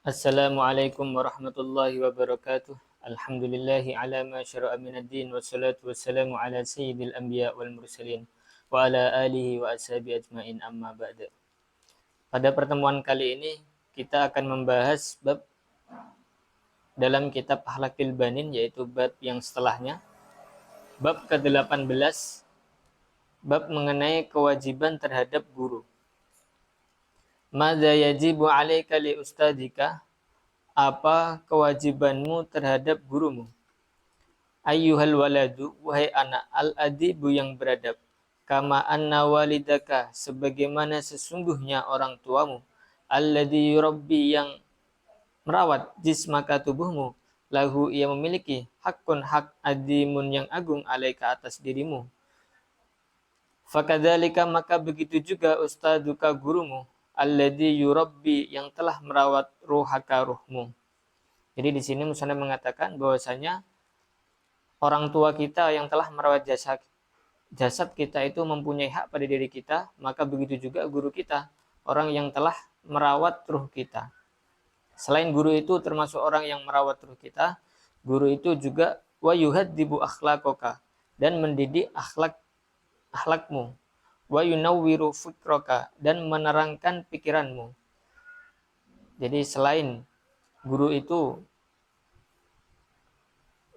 Assalamualaikum warahmatullahi wabarakatuh. Alhamdulillahi ala ma syara'a minad din wassalatu wassalamu ala sayyidil anbiya wal mursalin wa ala alihi wa ashabi ajmain amma ba'da. Pada pertemuan kali ini kita akan membahas bab dalam kitab Akhlaqil Banin, yaitu bab yang setelahnya, bab ke-18, bab mengenai kewajiban terhadap guru. Madza yajibu 'alaika li ustadzika? Apa kewajibanmu terhadap gurumu? Ayyuhal waladu, wahai anak, al-adibu yang beradab. Kama anna walidaka, sebagaimana sesungguhnya orang tuamu. Alladhi yurabbi, yang merawat jismaka tubuhmu. Lahu, ia memiliki hakun hak adimun yang agung alaika atas dirimu. Fakadzalika, maka begitu juga ustaduka gurumu. Alladhi yurabbi, yang telah merawat ruhaka ruhmu. Jadi di sini Musannaf mengatakan bahwasanya orang tua kita yang telah merawat jasad kita itu mempunyai hak pada diri kita, maka begitu juga guru kita, orang yang telah merawat ruh kita. Selain guru itu termasuk orang yang merawat ruh kita, guru itu juga wa yuhadzibu akhlaqaka, dan mendidik akhlakmu, wa yunawwiru fikraka, dan menerangkan pikiranmu. Jadi selain guru itu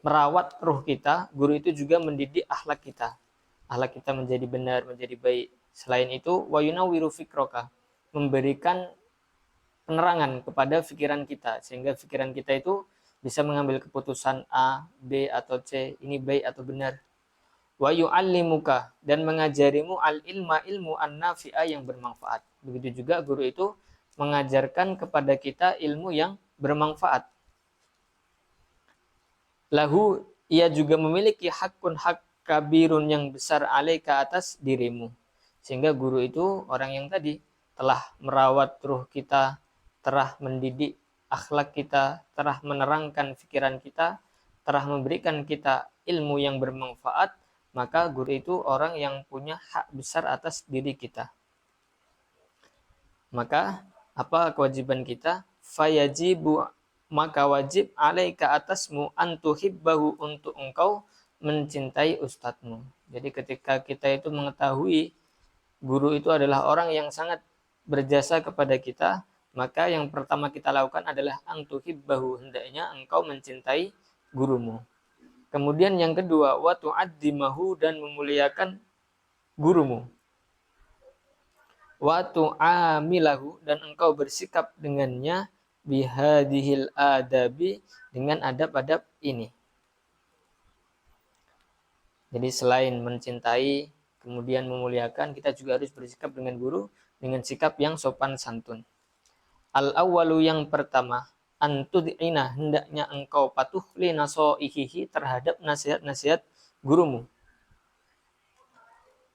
merawat ruh kita, guru itu juga mendidik akhlak kita. Akhlak kita menjadi benar, menjadi baik. Selain itu, wa yunawwiru fikraka, memberikan penerangan kepada pikiran kita, sehingga pikiran kita itu bisa mengambil keputusan A, B, atau C, ini baik atau benar. Wa yu'allimuka, dan mengajarimu al-ilma, ilmu an-nafi'a, yang bermanfaat. Begitu juga guru itu mengajarkan kepada kita ilmu yang bermanfaat. Lahu, ia juga memiliki hakun hak kabirun, yang besar alaika atas dirimu. Sehingga guru itu orang yang tadi telah merawat ruh kita, telah mendidik akhlak kita, telah menerangkan pikiran kita, telah memberikan kita ilmu yang bermanfaat, maka guru itu orang yang punya hak besar atas diri kita. Maka apa kewajiban kita? Fayajibu, maka wajib alaika atasmu antuhibbahu, untuk engkau mencintai ustadzmu. Jadi ketika kita itu mengetahui guru itu adalah orang yang sangat berjasa kepada kita, maka yang pertama kita lakukan adalah antuhibbahu, hendaknya engkau mencintai gurumu. Kemudian yang kedua, wa tu'addimahu, dan memuliakan gurumu. Wa tu'amilahu, dan engkau bersikap dengannya bihadihil adabi, dengan adab-adab ini. Jadi selain mencintai, kemudian memuliakan, kita juga harus bersikap dengan guru dengan sikap yang sopan santun. Al-awwalu, yang pertama, antud'ina, hendaknya engkau patuh li nasoihihi, terhadap nasihat-nasihat gurumu.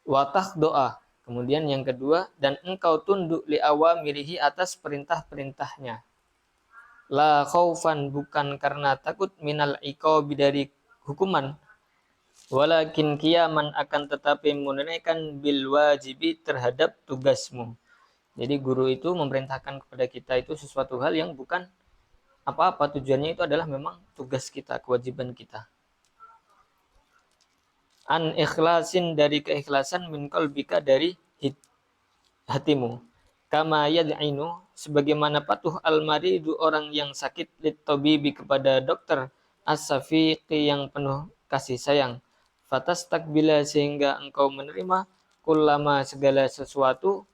Wa takhdo'a, kemudian yang kedua, dan engkau tunduk li awamirihi, atas perintah-perintahnya. La khaufan, bukan karena takut, minal iqabi, dari hukuman, walakin qiyaman, akan tetapi menunaikan bil wajibi, terhadap tugasmu. Jadi guru itu memerintahkan kepada kita itu sesuatu hal yang bukan apa-apa, tujuannya itu adalah memang tugas kita, kewajiban kita. An ikhlasin, dari keikhlasan, min qalbika, dari hatimu. Kama yad'inu, sebagaimana patuh al-maridu, orang yang sakit, lit tabibi, kepada dokter, as-safiqi, yang penuh kasih sayang. Fatastakbila, sehingga engkau menerima, kullama, segala sesuatu,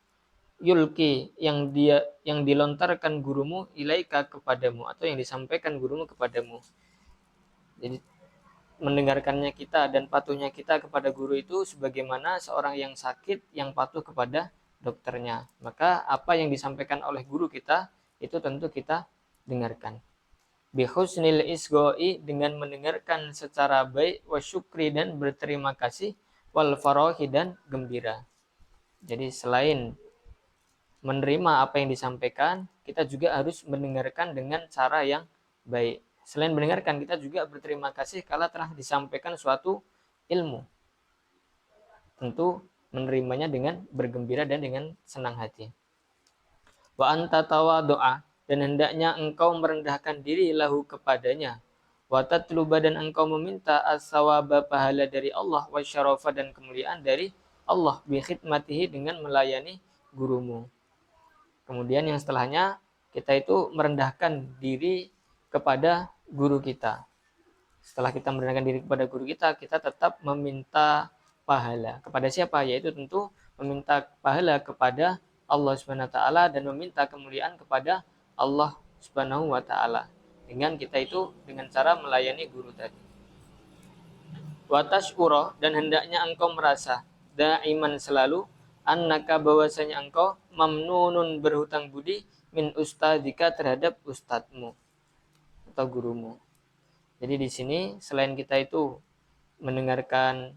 yulki, yang dilontarkan gurumu, ilaika, kepadamu, atau yang disampaikan gurumu kepadamu. Jadi mendengarkannya kita dan patuhnya kita kepada guru itu sebagaimana seorang yang sakit yang patuh kepada dokternya. Maka apa yang disampaikan oleh guru kita itu tentu kita dengarkan. Bihusnil isgoi, dengan mendengarkan secara baik, wasyukri, dan berterima kasih, wal farahi, dan gembira. Jadi selain menerima apa yang disampaikan, kita juga harus mendengarkan dengan cara yang baik. Selain mendengarkan, kita juga berterima kasih kala telah disampaikan suatu ilmu. Tentu menerimanya dengan bergembira dan dengan senang hati. Wa anta tawadu'a, dan hendaknya engkau merendahkan diri lahu kepadanya. Wa tatluba dan engkau meminta as-sawaba pahala dari Allah, wa syarafa dan kemuliaan dari Allah bi khidmatihi dengan melayani gurumu. Kemudian yang setelahnya kita itu merendahkan diri kepada guru kita. Setelah kita merendahkan diri kepada guru kita, kita tetap meminta pahala. Kepada siapa? Yaitu tentu meminta pahala kepada Allah Subhanahu wa taala dan meminta kemuliaan kepada Allah Subhanahu wa taala. Dengan kita itu dengan cara melayani guru tadi. Wa tashkura dan hendaknya engkau merasa daiman selalu annaka bahwasanya engkau mamnunun berhutang budi min ustadzika terhadap ustadzmu atau gurumu. Jadi di sini selain kita itu mendengarkan,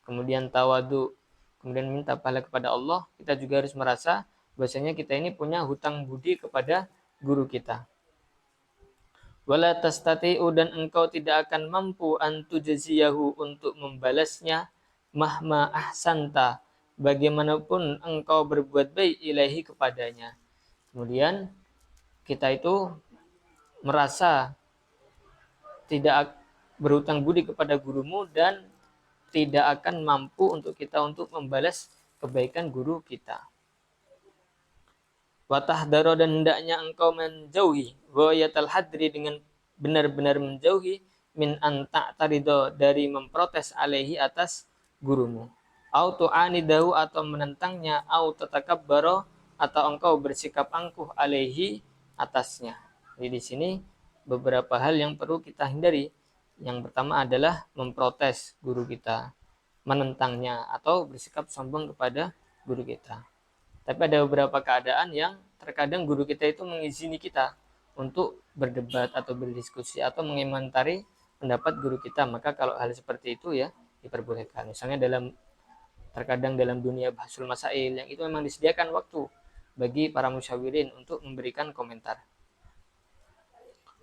kemudian tawadu, kemudian minta pahala kepada Allah, kita juga harus merasa bahwasanya kita ini punya hutang budi kepada guru kita. Wala tastati'u dan engkau tidak akan mampu antujziyahu untuk membalasnya mahma ahsanta bagaimanapun engkau berbuat baik ilahi kepadanya. Kemudian kita itu merasa tidak berhutang budi kepada gurumu dan tidak akan mampu untuk kita untuk membalas kebaikan guru kita. Watahdaro dan hendaknya engkau menjauhi ghayatal hadri dengan benar-benar menjauhi min anta tarido dari memprotes alaihi atas gurumu. Au tu'anidahu atau menentangnya, au tatakabbaro atau engkau bersikap angkuh alaihi atasnya. Jadi di sini beberapa hal yang perlu kita hindari. Yang pertama adalah memprotes guru kita, menentangnya atau bersikap sombong kepada guru kita. Tapi ada beberapa keadaan yang terkadang guru kita itu mengizini kita untuk berdebat atau berdiskusi atau mengomentari pendapat guru kita. Maka kalau hal seperti itu ya diperbolehkan. Misalnya terkadang dalam dunia bahsul masail yang itu memang disediakan waktu bagi para musyawirin untuk memberikan komentar.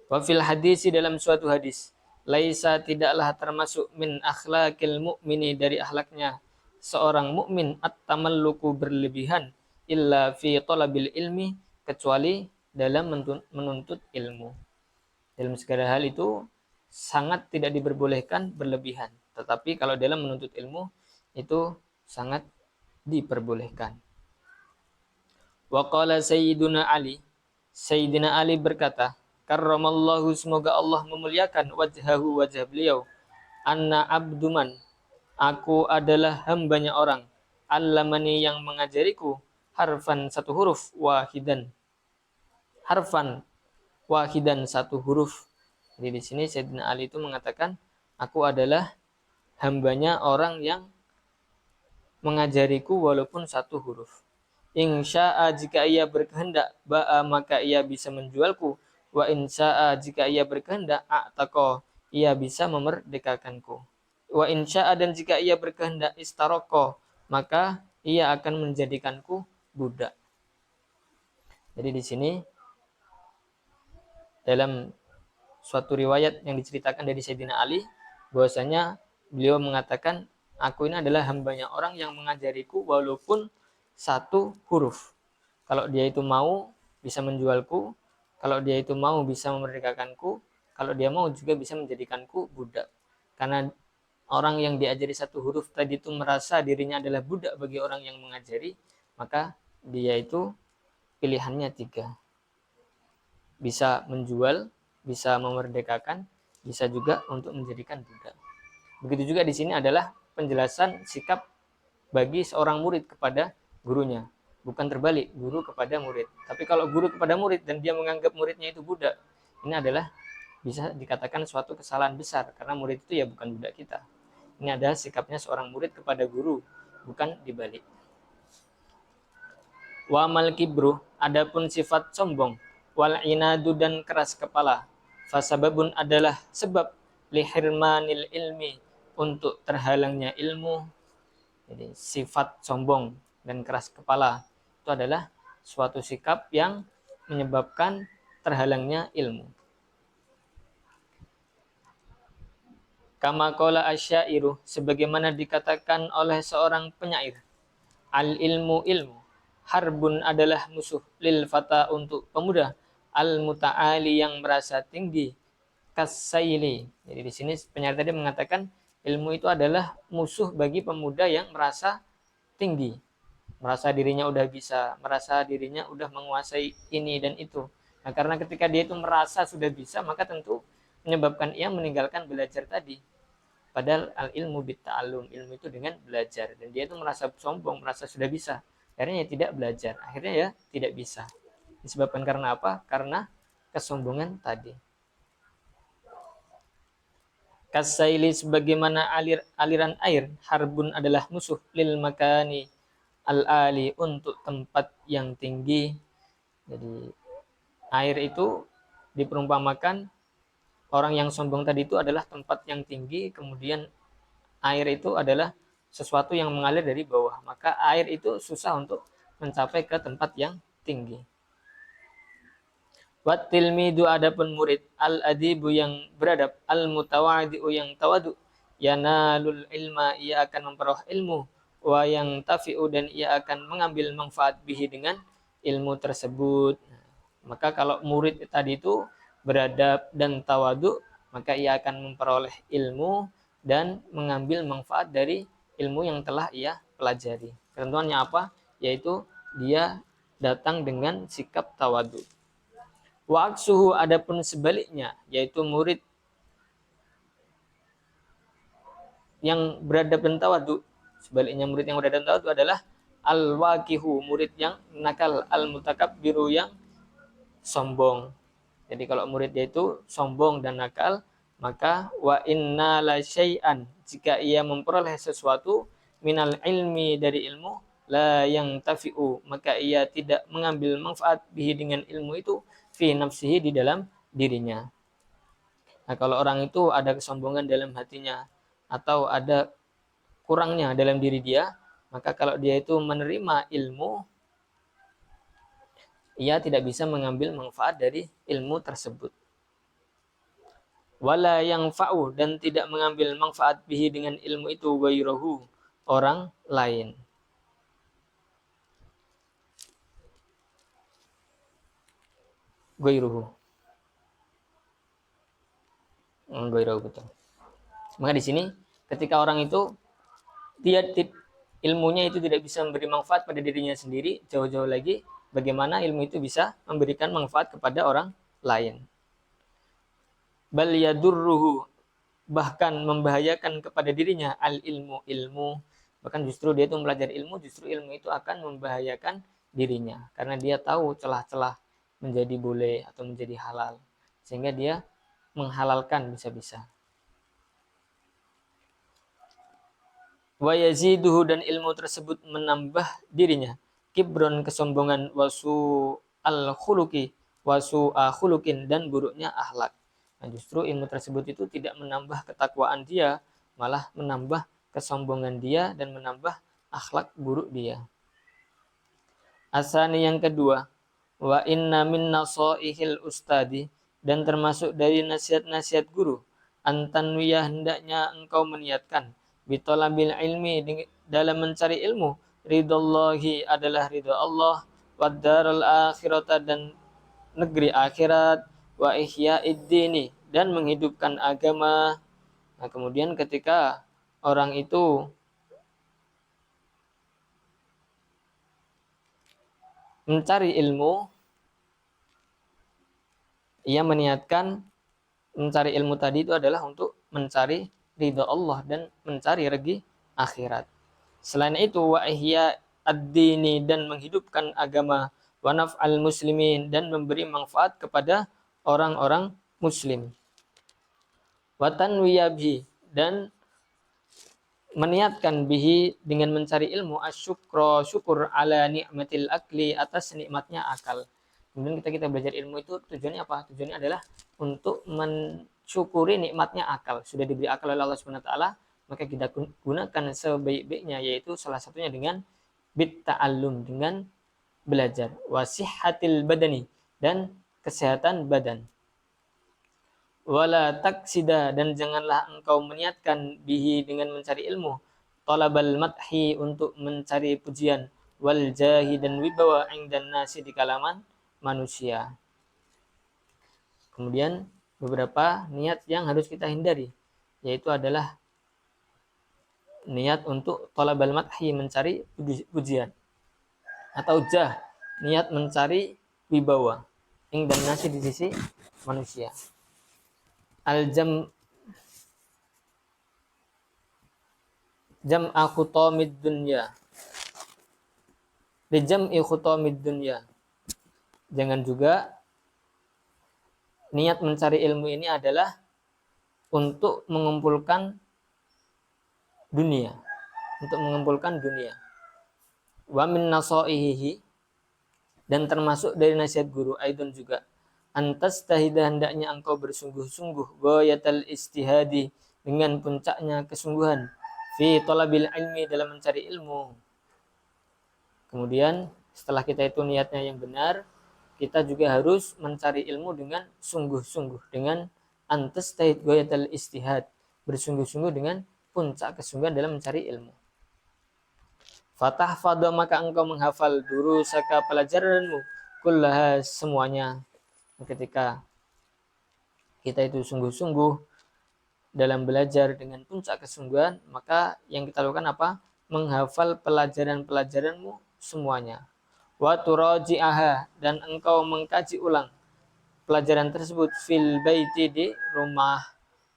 Wa fil hadisi dalam suatu hadis, laisa tidaklah termasuk min akhlaqil mu'mini dari akhlaknya seorang mukmin at-tamalluku berlebihan illa fi talabil ilmi kecuali dalam menuntut ilmu. Dalam segala hal itu sangat tidak diperbolehkan berlebihan, tetapi kalau dalam menuntut ilmu itu sangat diperbolehkan. Wa qala sayyiduna Ali, Sayyidina Ali berkata, karramallahu semoga Allah memuliakan wajhahu wajah beliau, anna abduman aku adalah hambanya orang, allamani yang mengajariku harfan satu huruf wahidan. Harfan wahidan satu huruf. Jadi di sini Sayyidina Ali itu mengatakan, aku adalah hambanya orang yang mengajariku walaupun satu huruf. Insya'a jika ia berkehendak, ba'a maka ia bisa menjualku. Wa insya'a jika ia berkehendak, a'taqo ia bisa memerdekakanku. Wa insya'a dan jika ia berkehendak, istaroko maka ia akan menjadikanku budak. Jadi di sini dalam suatu riwayat yang diceritakan dari Sayyidina Ali bahwasanya beliau mengatakan, aku ini adalah hambanya orang yang mengajariku walaupun satu huruf. Kalau dia itu mau bisa menjualku, kalau dia itu mau bisa memerdekakanku, kalau dia mau juga bisa menjadikanku budak. Karena orang yang diajari satu huruf tadi itu merasa dirinya adalah budak bagi orang yang mengajari, maka dia itu pilihannya tiga. Bisa menjual, bisa memerdekakan, bisa juga untuk menjadikan budak. Begitu juga di sini adalah penjelasan sikap bagi seorang murid kepada gurunya. Bukan terbalik, guru kepada murid. Tapi kalau guru kepada murid dan dia menganggap muridnya itu budak, ini adalah bisa dikatakan suatu kesalahan besar. Karena murid itu ya bukan budak kita. Ini adalah sikapnya seorang murid kepada guru, bukan dibalik. Wa mal kibru, adapun sifat sombong, wal inadu dan keras kepala, fasababun adalah sebab lihirmanil ilmi untuk terhalangnya ilmu. Jadi sifat sombong dan keras kepala itu adalah suatu sikap yang menyebabkan terhalangnya ilmu. Kama qala asyairu, sebagaimana dikatakan oleh seorang penyair, al ilmu ilmu harbun adalah musuh lil fata untuk pemuda, al-muta'ali yang merasa tinggi, kasaili. Jadi di sini penyair tadi mengatakan ilmu itu adalah musuh bagi pemuda yang merasa tinggi, merasa dirinya udah bisa, merasa dirinya udah menguasai ini dan itu. Nah, karena ketika dia itu merasa sudah bisa, maka tentu menyebabkan ia meninggalkan belajar tadi. Padahal al ilmu bit ta'allum, ilmu itu dengan belajar, dan dia itu merasa sombong, merasa sudah bisa. Akhirnya ya tidak belajar, akhirnya ya tidak bisa. Disebabkan karena apa? Karena kesombongan tadi. Kasaili sebagaimana aliran air, harbun adalah musuh lil makani al-ali untuk tempat yang tinggi. Jadi air itu diperumpamakan orang yang sombong tadi itu adalah tempat yang tinggi, kemudian air itu adalah sesuatu yang mengalir dari bawah. Maka air itu susah untuk mencapai ke tempat yang tinggi. Wat tilmidu adapun murid, al adibu yang beradab, al mutawadi'u yang tawadu, yanalul ilma ia akan memperoleh ilmu, wa yang tafi'u dan ia akan mengambil manfaat bihi dengan ilmu tersebut. Maka kalau murid tadi itu beradab dan tawadu, maka ia akan memperoleh ilmu dan mengambil manfaat dari ilmu yang telah ia pelajari. Ketentuannya apa? Yaitu dia datang dengan sikap tawadu. Wa aksuhu adapun sebaliknya, yaitu murid yang beradab dan tawadu. Sebaliknya murid yang beradab dan tawadu adalah al-waqihu, murid yang nakal, al-mutakabbiru yang sombong. Jadi kalau murid dia itu sombong dan nakal, maka wa inna la syai'an, jika ia memperoleh sesuatu minal ilmi dari ilmu, la yang tafi'u, maka ia tidak mengambil manfaat bihi dengan ilmu itu fi nafsihi di dalam dirinya. Nah, kalau orang itu ada kesombongan dalam hatinya atau ada kurangnya dalam diri dia, maka kalau dia itu menerima ilmu, ia tidak bisa mengambil manfaat dari ilmu tersebut. Wala yang fa'u dan tidak mengambil manfaat bihi dengan ilmu itu wairahu, orang lain. Ghairuhu. Ghairuhu betul. Maka di sini ketika orang itu dia ilmunya itu tidak bisa memberi manfaat pada dirinya sendiri, jauh-jauh lagi bagaimana ilmu itu bisa memberikan manfaat kepada orang lain. Bal yadurruhu, bahkan membahayakan kepada dirinya al ilmu, bahkan justru dia itu mempelajari ilmu, justru ilmu itu akan membahayakan dirinya karena dia tahu celah-celah menjadi boleh atau menjadi halal, sehingga dia menghalalkan bisa-bisa. Wa yaziduhu dan ilmu tersebut menambah dirinya kibron kesombongan, wasu al khuluqi, wasu khuluqin dan buruknya akhlak. Nah, justru ilmu tersebut itu tidak menambah ketakwaan dia, malah menambah kesombongan dia dan menambah akhlak buruk dia. Asani yang kedua, wa inna min nasaihil ustadi, dan termasuk dari nasihat-nasihat guru, antanwiyah hendaknya engkau meniatkan, bitolabil ilmi dalam mencari ilmu, ridallahi adalah ridha Allah, wad-daral akhirata dan negeri akhirat, wa ihya'id dini dan menghidupkan agama. Nah, kemudian ketika orang itu mencari ilmu, ia meniatkan mencari ilmu tadi itu adalah untuk mencari ridha Allah dan mencari regi akhirat. Selain itu, wa ihya ad-dini dan menghidupkan agama, wa naf'al muslimin dan memberi manfaat kepada orang-orang muslim. Wa tanwiya bihi dan meniatkan bihi dengan mencari ilmu asyukra syukur ala nikmatil akli atas nikmatnya akal. Kemudian kita belajar ilmu itu tujuannya apa? Tujuannya adalah untuk mensyukuri nikmatnya akal. Sudah diberi akal oleh Allah Subhanahu wa taala, maka kita gunakan sebaik-baiknya, yaitu salah satunya dengan bit ta'allum, dengan belajar, wasihhatil badani dan kesehatan badan. Wala taksida dan janganlah engkau meniatkan bihi dengan mencari ilmu, talabal madhi untuk mencari pujian, wal jahi dan wibawa ingdan nasi di kalangan manusia. Kemudian beberapa niat yang harus kita hindari, yaitu adalah niat untuk talabal madhi, mencari pujian, atau jah, niat mencari wibawa, dan nasi di sisi manusia. Al-jam jam'a khutamid dunya, di jam'i khutamid dunya. Jangan juga niat mencari ilmu ini adalah untuk mengumpulkan dunia, untuk mengumpulkan dunia. Wa min nasaihi, dan termasuk dari nasihat guru aidon juga, antas tahidah, hendaknya engkau bersungguh-sungguh, ghayatal istihadi, dengan puncaknya kesungguhan, fi talabil ilmi, dalam mencari ilmu. Kemudian setelah kita itu niatnya yang benar, kita juga harus mencari ilmu dengan sungguh-sungguh, dengan antas tahid ghayatal istihad, bersungguh-sungguh dengan puncak kesungguhan dalam mencari ilmu. Fatahfadha, maka engkau menghafal durusaka, pelajaranmu, kullaha, semuanya. Ketika kita itu sungguh-sungguh dalam belajar dengan puncak kesungguhan, maka yang kita lakukan apa? Menghafal pelajaran-pelajaranmu semuanya. Wa turaji'aha, dan engkau mengkaji ulang pelajaran tersebut, fil baiti, di rumah.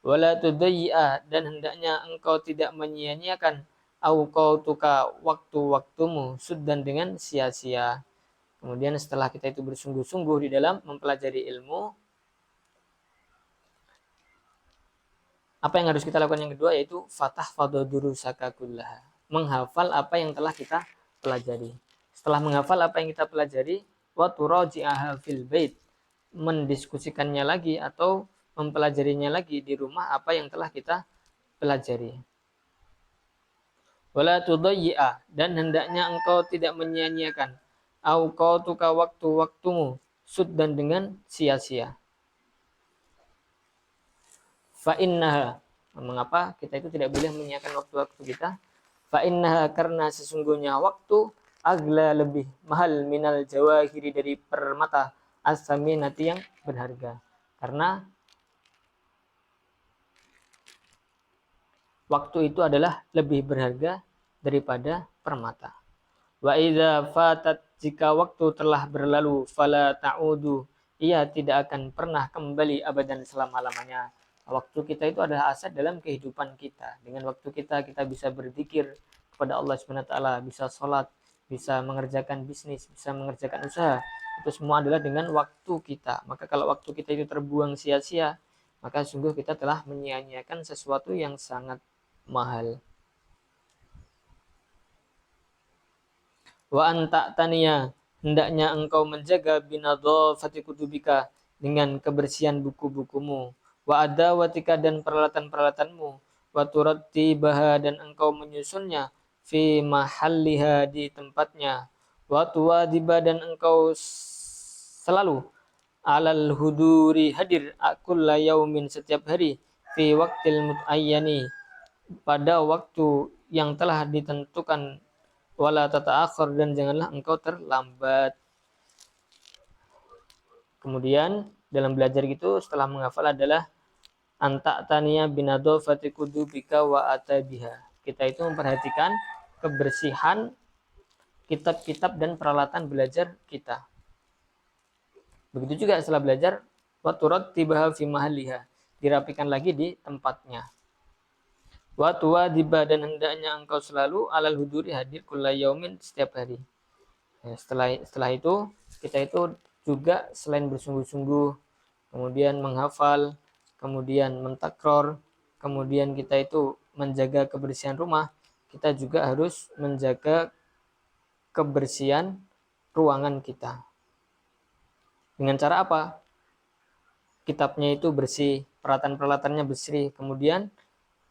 Wala tudayyi'a, dan hendaknya engkau tidak menyia-nyiakan auqatuka, waktu-waktumu, suddan, dengan sia-sia. Kemudian setelah kita itu bersungguh-sungguh di dalam mempelajari ilmu, apa yang harus kita lakukan yang kedua, yaitu fatahfadhu durusaka kullaha, menghafal apa yang telah kita pelajari. Setelah menghafal apa yang kita pelajari, wa turaji'aha fil bait, mendiskusikannya lagi atau mempelajarinya lagi di rumah apa yang telah kita pelajari. Wala tudayyi'a, dan hendaknya engkau tidak menyia-nyiakan auqatuka, waktu-waktumu, suddan, dengan sia-sia. Fa innaha, mengapa kita itu tidak boleh menyia-nyiakan waktu-waktu kita? Fa innaha, karena sesungguhnya waktu, agla, lebih mahal, minal jawahiri, dari permata, as-saminati, yang berharga. Karena waktu itu adalah lebih berharga daripada permata. Wa idza fatat, jika waktu telah berlalu, fala ta'udu, ia tidak akan pernah kembali abadan, selama-lamanya. Waktu kita itu adalah aset dalam kehidupan kita. Dengan waktu kita bisa berzikir kepada Allah Subhanahu wa taala, bisa sholat, bisa mengerjakan bisnis, bisa mengerjakan usaha. Itu semua adalah dengan waktu kita. Maka kalau waktu kita itu terbuang sia-sia, maka sungguh kita telah menyia-nyiakan sesuatu yang sangat mahal. Wa anta tania, hendaknya engkau menjaga binadhafati kutubika, dengan kebersihan buku-bukumu, wa adawatika, dan peralatan-peralatanmu, wa turattibaha, dan engkau menyusunnya, fi mahalliha, di tempatnya, wa tuwadiba, dan engkau selalu alal huduri, hadir, kulla yaumin, setiap hari, fi waqtil mutaayyani, pada waktu yang telah ditentukan, wala tata'akhir, dan janganlah engkau terlambat. Kemudian dalam belajar gitu setelah menghafal adalah anta tania binadhafati kudubika wa atabiha. Kita itu memperhatikan kebersihan kitab-kitab dan peralatan belajar kita. Begitu juga setelah belajar, wa turattibaha fi mahalliha, dirapikan lagi di tempatnya. Wa tuwadiba, dan hendaknya engkau selalu alal huduri, hadir, kulla yaumin, setiap hari. Ya, setelah itu kita itu juga selain bersungguh-sungguh, kemudian menghafal, kemudian mentakror, kemudian kita itu menjaga kebersihan rumah, kita juga harus menjaga kebersihan ruangan kita. Dengan cara apa? Kitabnya itu bersih, peralatan-peralatannya bersih, kemudian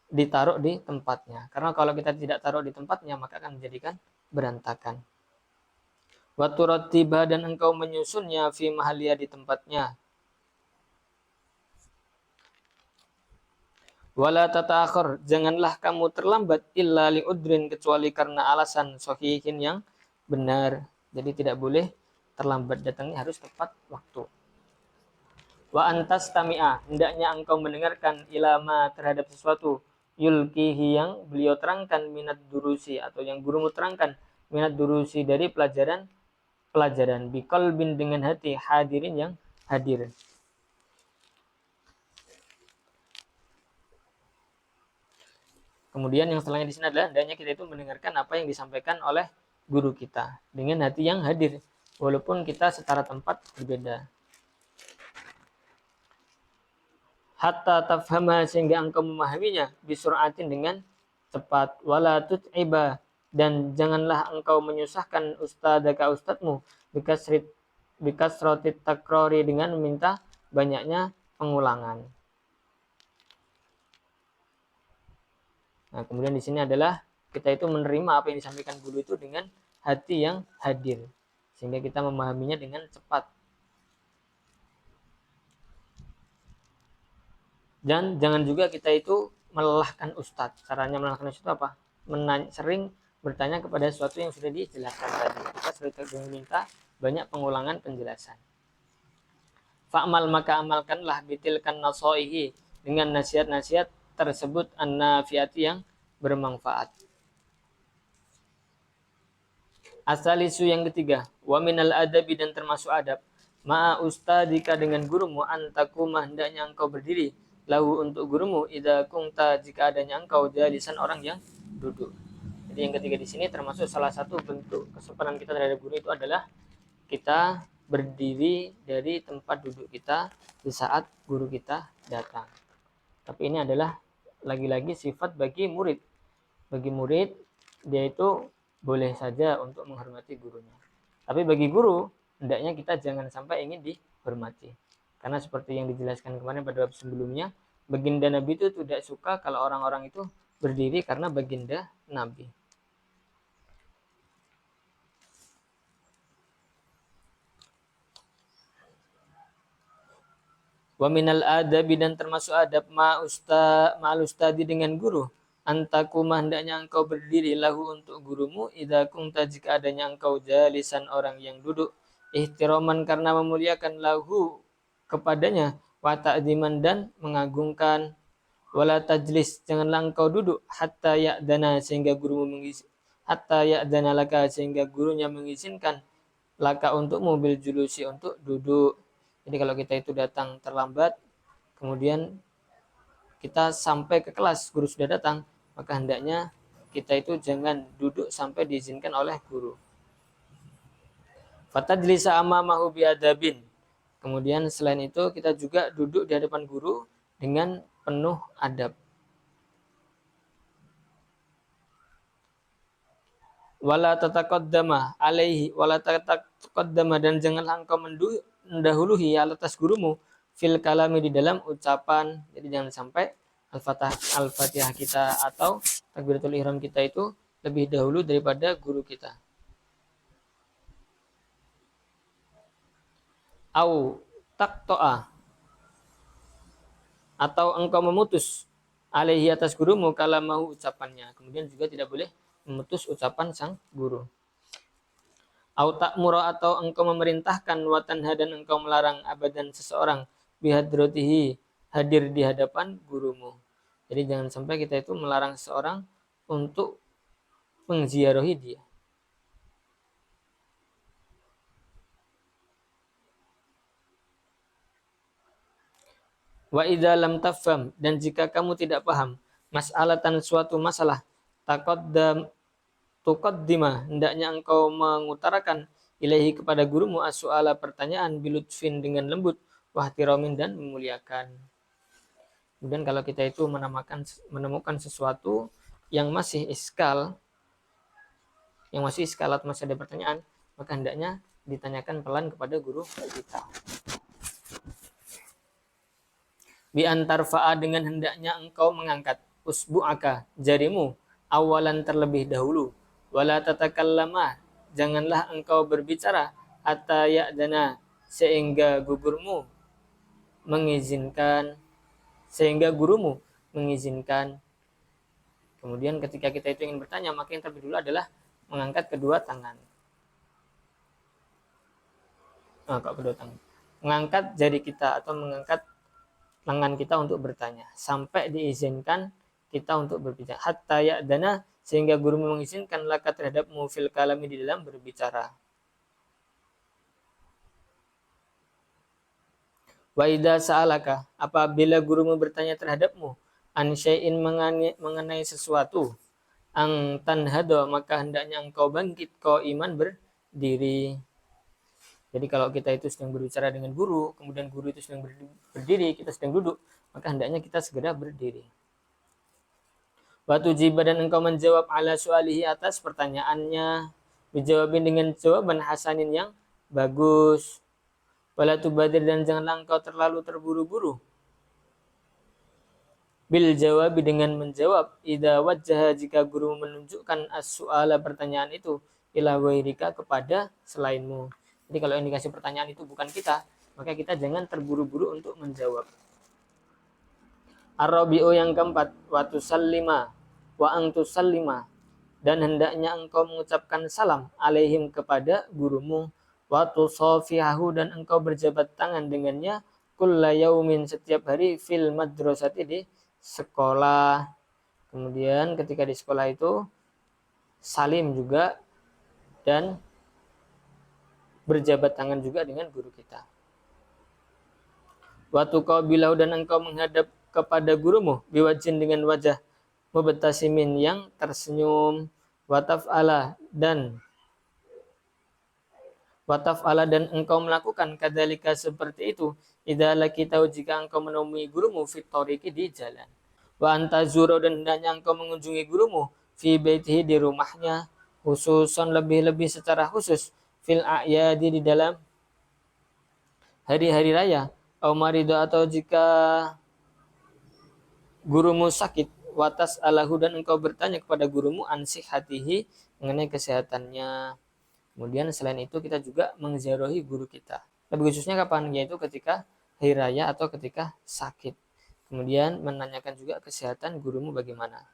ditaruh di tempatnya. Karena kalau kita tidak taruh di tempatnya, maka akan menjadikan berantakan. Wa turattiba, dan engkau menyusunnya, fi mahalliya, di tempatnya. Wala tata'akhir, janganlah kamu terlambat, illa li'udrin, kecuali karena alasan sahihin, yang benar. Jadi tidak boleh terlambat, datangnya harus tepat waktu. Wa antas tami'a, hendaknya engkau mendengarkan ilama terhadap sesuatu yulkihi yang beliau terangkan minat durusi atau yang gurumu terangkan minat durusi dari pelajaran biqalbin dengan hati hadirin yang hadir. Kemudian yang setelahnya di sini adalah hendaknya kita itu mendengarkan apa yang disampaikan oleh guru kita dengan hati yang hadir walaupun kita setara tempat berbeda. Hatta tafhama sehingga engkau memahaminya bisuratin dengan cepat wala tut'iba dan janganlah engkau menyusahkan ustadzaka ustadzmu bikasrotit takrori dengan meminta banyaknya pengulangan. Nah, kemudian di sini adalah kita itu menerima apa yang disampaikan guru itu dengan hati yang hadir sehingga kita memahaminya dengan cepat. Dan jangan juga kita itu melelahkan ustadz. Caranya melelahkan ustadz itu apa? Sering bertanya kepada sesuatu yang sudah dijelaskan tadi. Kita sering meminta banyak pengulangan penjelasan. Fa'mal maka amalkanlah bitilkan nasoihi dengan nasihat-nasihat tersebut an-nafiati yang bermanfaat. Asalisu yang ketiga, wa minal adabi dan termasuk adab, ma'a ustadika dengan gurumu antakumah hendaknya engkau berdiri lahu untuk gurumu idza kunta jika adanya engkau jalisan orang yang duduk. Jadi yang ketiga di sini termasuk salah satu bentuk kesopanan kita terhadap guru itu adalah kita berdiri dari tempat duduk kita di saat guru kita datang. Tapi ini adalah lagi-lagi sifat bagi murid. Bagi murid dia itu boleh saja untuk menghormati gurunya. Tapi bagi guru hendaknya kita jangan sampai ingin dihormati. Karena seperti yang dijelaskan kemarin pada bab sebelumnya, baginda Nabi itu tidak suka kalau orang-orang itu berdiri karena baginda Nabi. Wa minal adabi dan termasuk adab ma'al ustadi dengan guru. Antakuma hendaknya engkau berdiri lahu untuk gurumu idza kunta jika adanya engkau jalisan orang yang duduk ihtiraman karena memuliakan lahu kepadanya wa ta'ziman dan mengagungkan wala tajlis janganlah engkau duduk hatta ya'dana sehingga gurumu hatta ya'dana laka sehingga gurunya mengizinkan laka untuk mobil julusi untuk duduk. Jadi kalau kita itu datang terlambat kemudian kita sampai ke kelas guru sudah datang, maka hendaknya kita itu jangan duduk sampai diizinkan oleh guru. Fatajlisa amamahu biadabin. Kemudian selain itu kita juga duduk di hadapan guru dengan penuh adab. Wala tataqaddama alaihi wala tataqaddama dan janganlah engkau mendahului atas gurumu fil kalami di dalam ucapan. Jadi jangan sampai al-Fatihah kita atau takbiratul ihram kita itu lebih dahulu daripada guru kita. Au taqto'a atau engkau memutus alaihi atas gurumu kalamahu ucapannya. Kemudian juga tidak boleh memutus ucapan sang guru. Au ta'mura atau engkau memerintahkan wa tanha dan engkau melarang abadan seseorang bihadrotihi hadir di hadapan gurumu. Jadi jangan sampai kita itu melarang seseorang untuk mengziarahi dia. Wa idza lam tafham dan jika kamu tidak paham mas'alatan suatu masalah tuqaddima hendaknya engkau mengutarakan ilahi kepada gurumu as-su'ala pertanyaan bilutfin dengan lembut wahtiramin dan memuliakan. Kemudian kalau kita itu menemukan sesuatu yang masih iskal atau masih ada pertanyaan, maka hendaknya ditanyakan pelan kepada guru kita. Bi antar fa'a dengan hendaknya engkau mengangkat usbu'aka jarimu awalan terlebih dahulu wala tatakallama janganlah engkau berbicara hatta ya'dana sehingga gurumu mengizinkan. Kemudian ketika kita itu ingin bertanya maka yang terlebih dulu adalah mengangkat kedua tangan. Kedua tangan. mengangkat jari kita atau mengangkat lengan kita untuk bertanya sampai diizinkan kita untuk berbicara. Hatta ya'dana, sehingga guru mengizinkan laka terhadapmu fil kalami, di dalam berbicara. Wa idza sa'alaka, apabila gurumu bertanya terhadapmu an syai'in, mengenai sesuatu, ang tanhado, maka hendaknya engkau bangkit iman berdiri. Jadi kalau kita itu sedang berbicara dengan guru, kemudian guru itu sedang berdiri, kita sedang duduk, maka hendaknya kita segera berdiri. Wa tujiba, dan engkau menjawab ala su'alihi, atas pertanyaannya, dijawabin dengan jawaban hasanin, yang bagus. Wala tubadir, dan janganlah engkau terlalu terburu-buru bil jawabi, dengan menjawab, idza wajjaha, jika guru menunjukkan as-su'ala, pertanyaan itu, ila ghairika, kepada selainmu. Jadi kalau yang dikasih pertanyaan itu bukan kita, maka kita jangan terburu-buru untuk menjawab. Ar-rabi'u, yang keempat, wa tusallima wa antusallima, dan hendaknya engkau mengucapkan salam alaihim, kepada gurumu, wa tusafihahu, dan engkau berjabat tangan dengannya, kulla yaumin, setiap hari, fil madrasati, di sekolah. Kemudian ketika di sekolah itu salim juga dan berjabat tangan juga dengan guru kita. Wa tuqabilahu, dan engkau menghadap kepada gurumu, biwajhin, dengan wajah mubtasimin, yang tersenyum. Wa taf'ala, dan engkau melakukan kadzalika, seperti itu, idza laqitahu, jika engkau menemui gurumu, fit thariqi, di jalan. Wa antazuru, dan hendaknya engkau mengunjungi gurumu, fi baitihi, di rumahnya, khususan, lebih-lebih secara khusus, fil a'yadi, di dalam hari-hari raya, au marido, atau jika gurumu sakit, watas alahu, dan engkau bertanya kepada gurumu, ansihatihi, mengenai kesehatannya. Kemudian selain itu kita juga mengziarahi guru kita. Lebih khususnya kapan? Yaitu ketika hari raya atau ketika sakit. Kemudian menanyakan juga kesehatan gurumu bagaimana.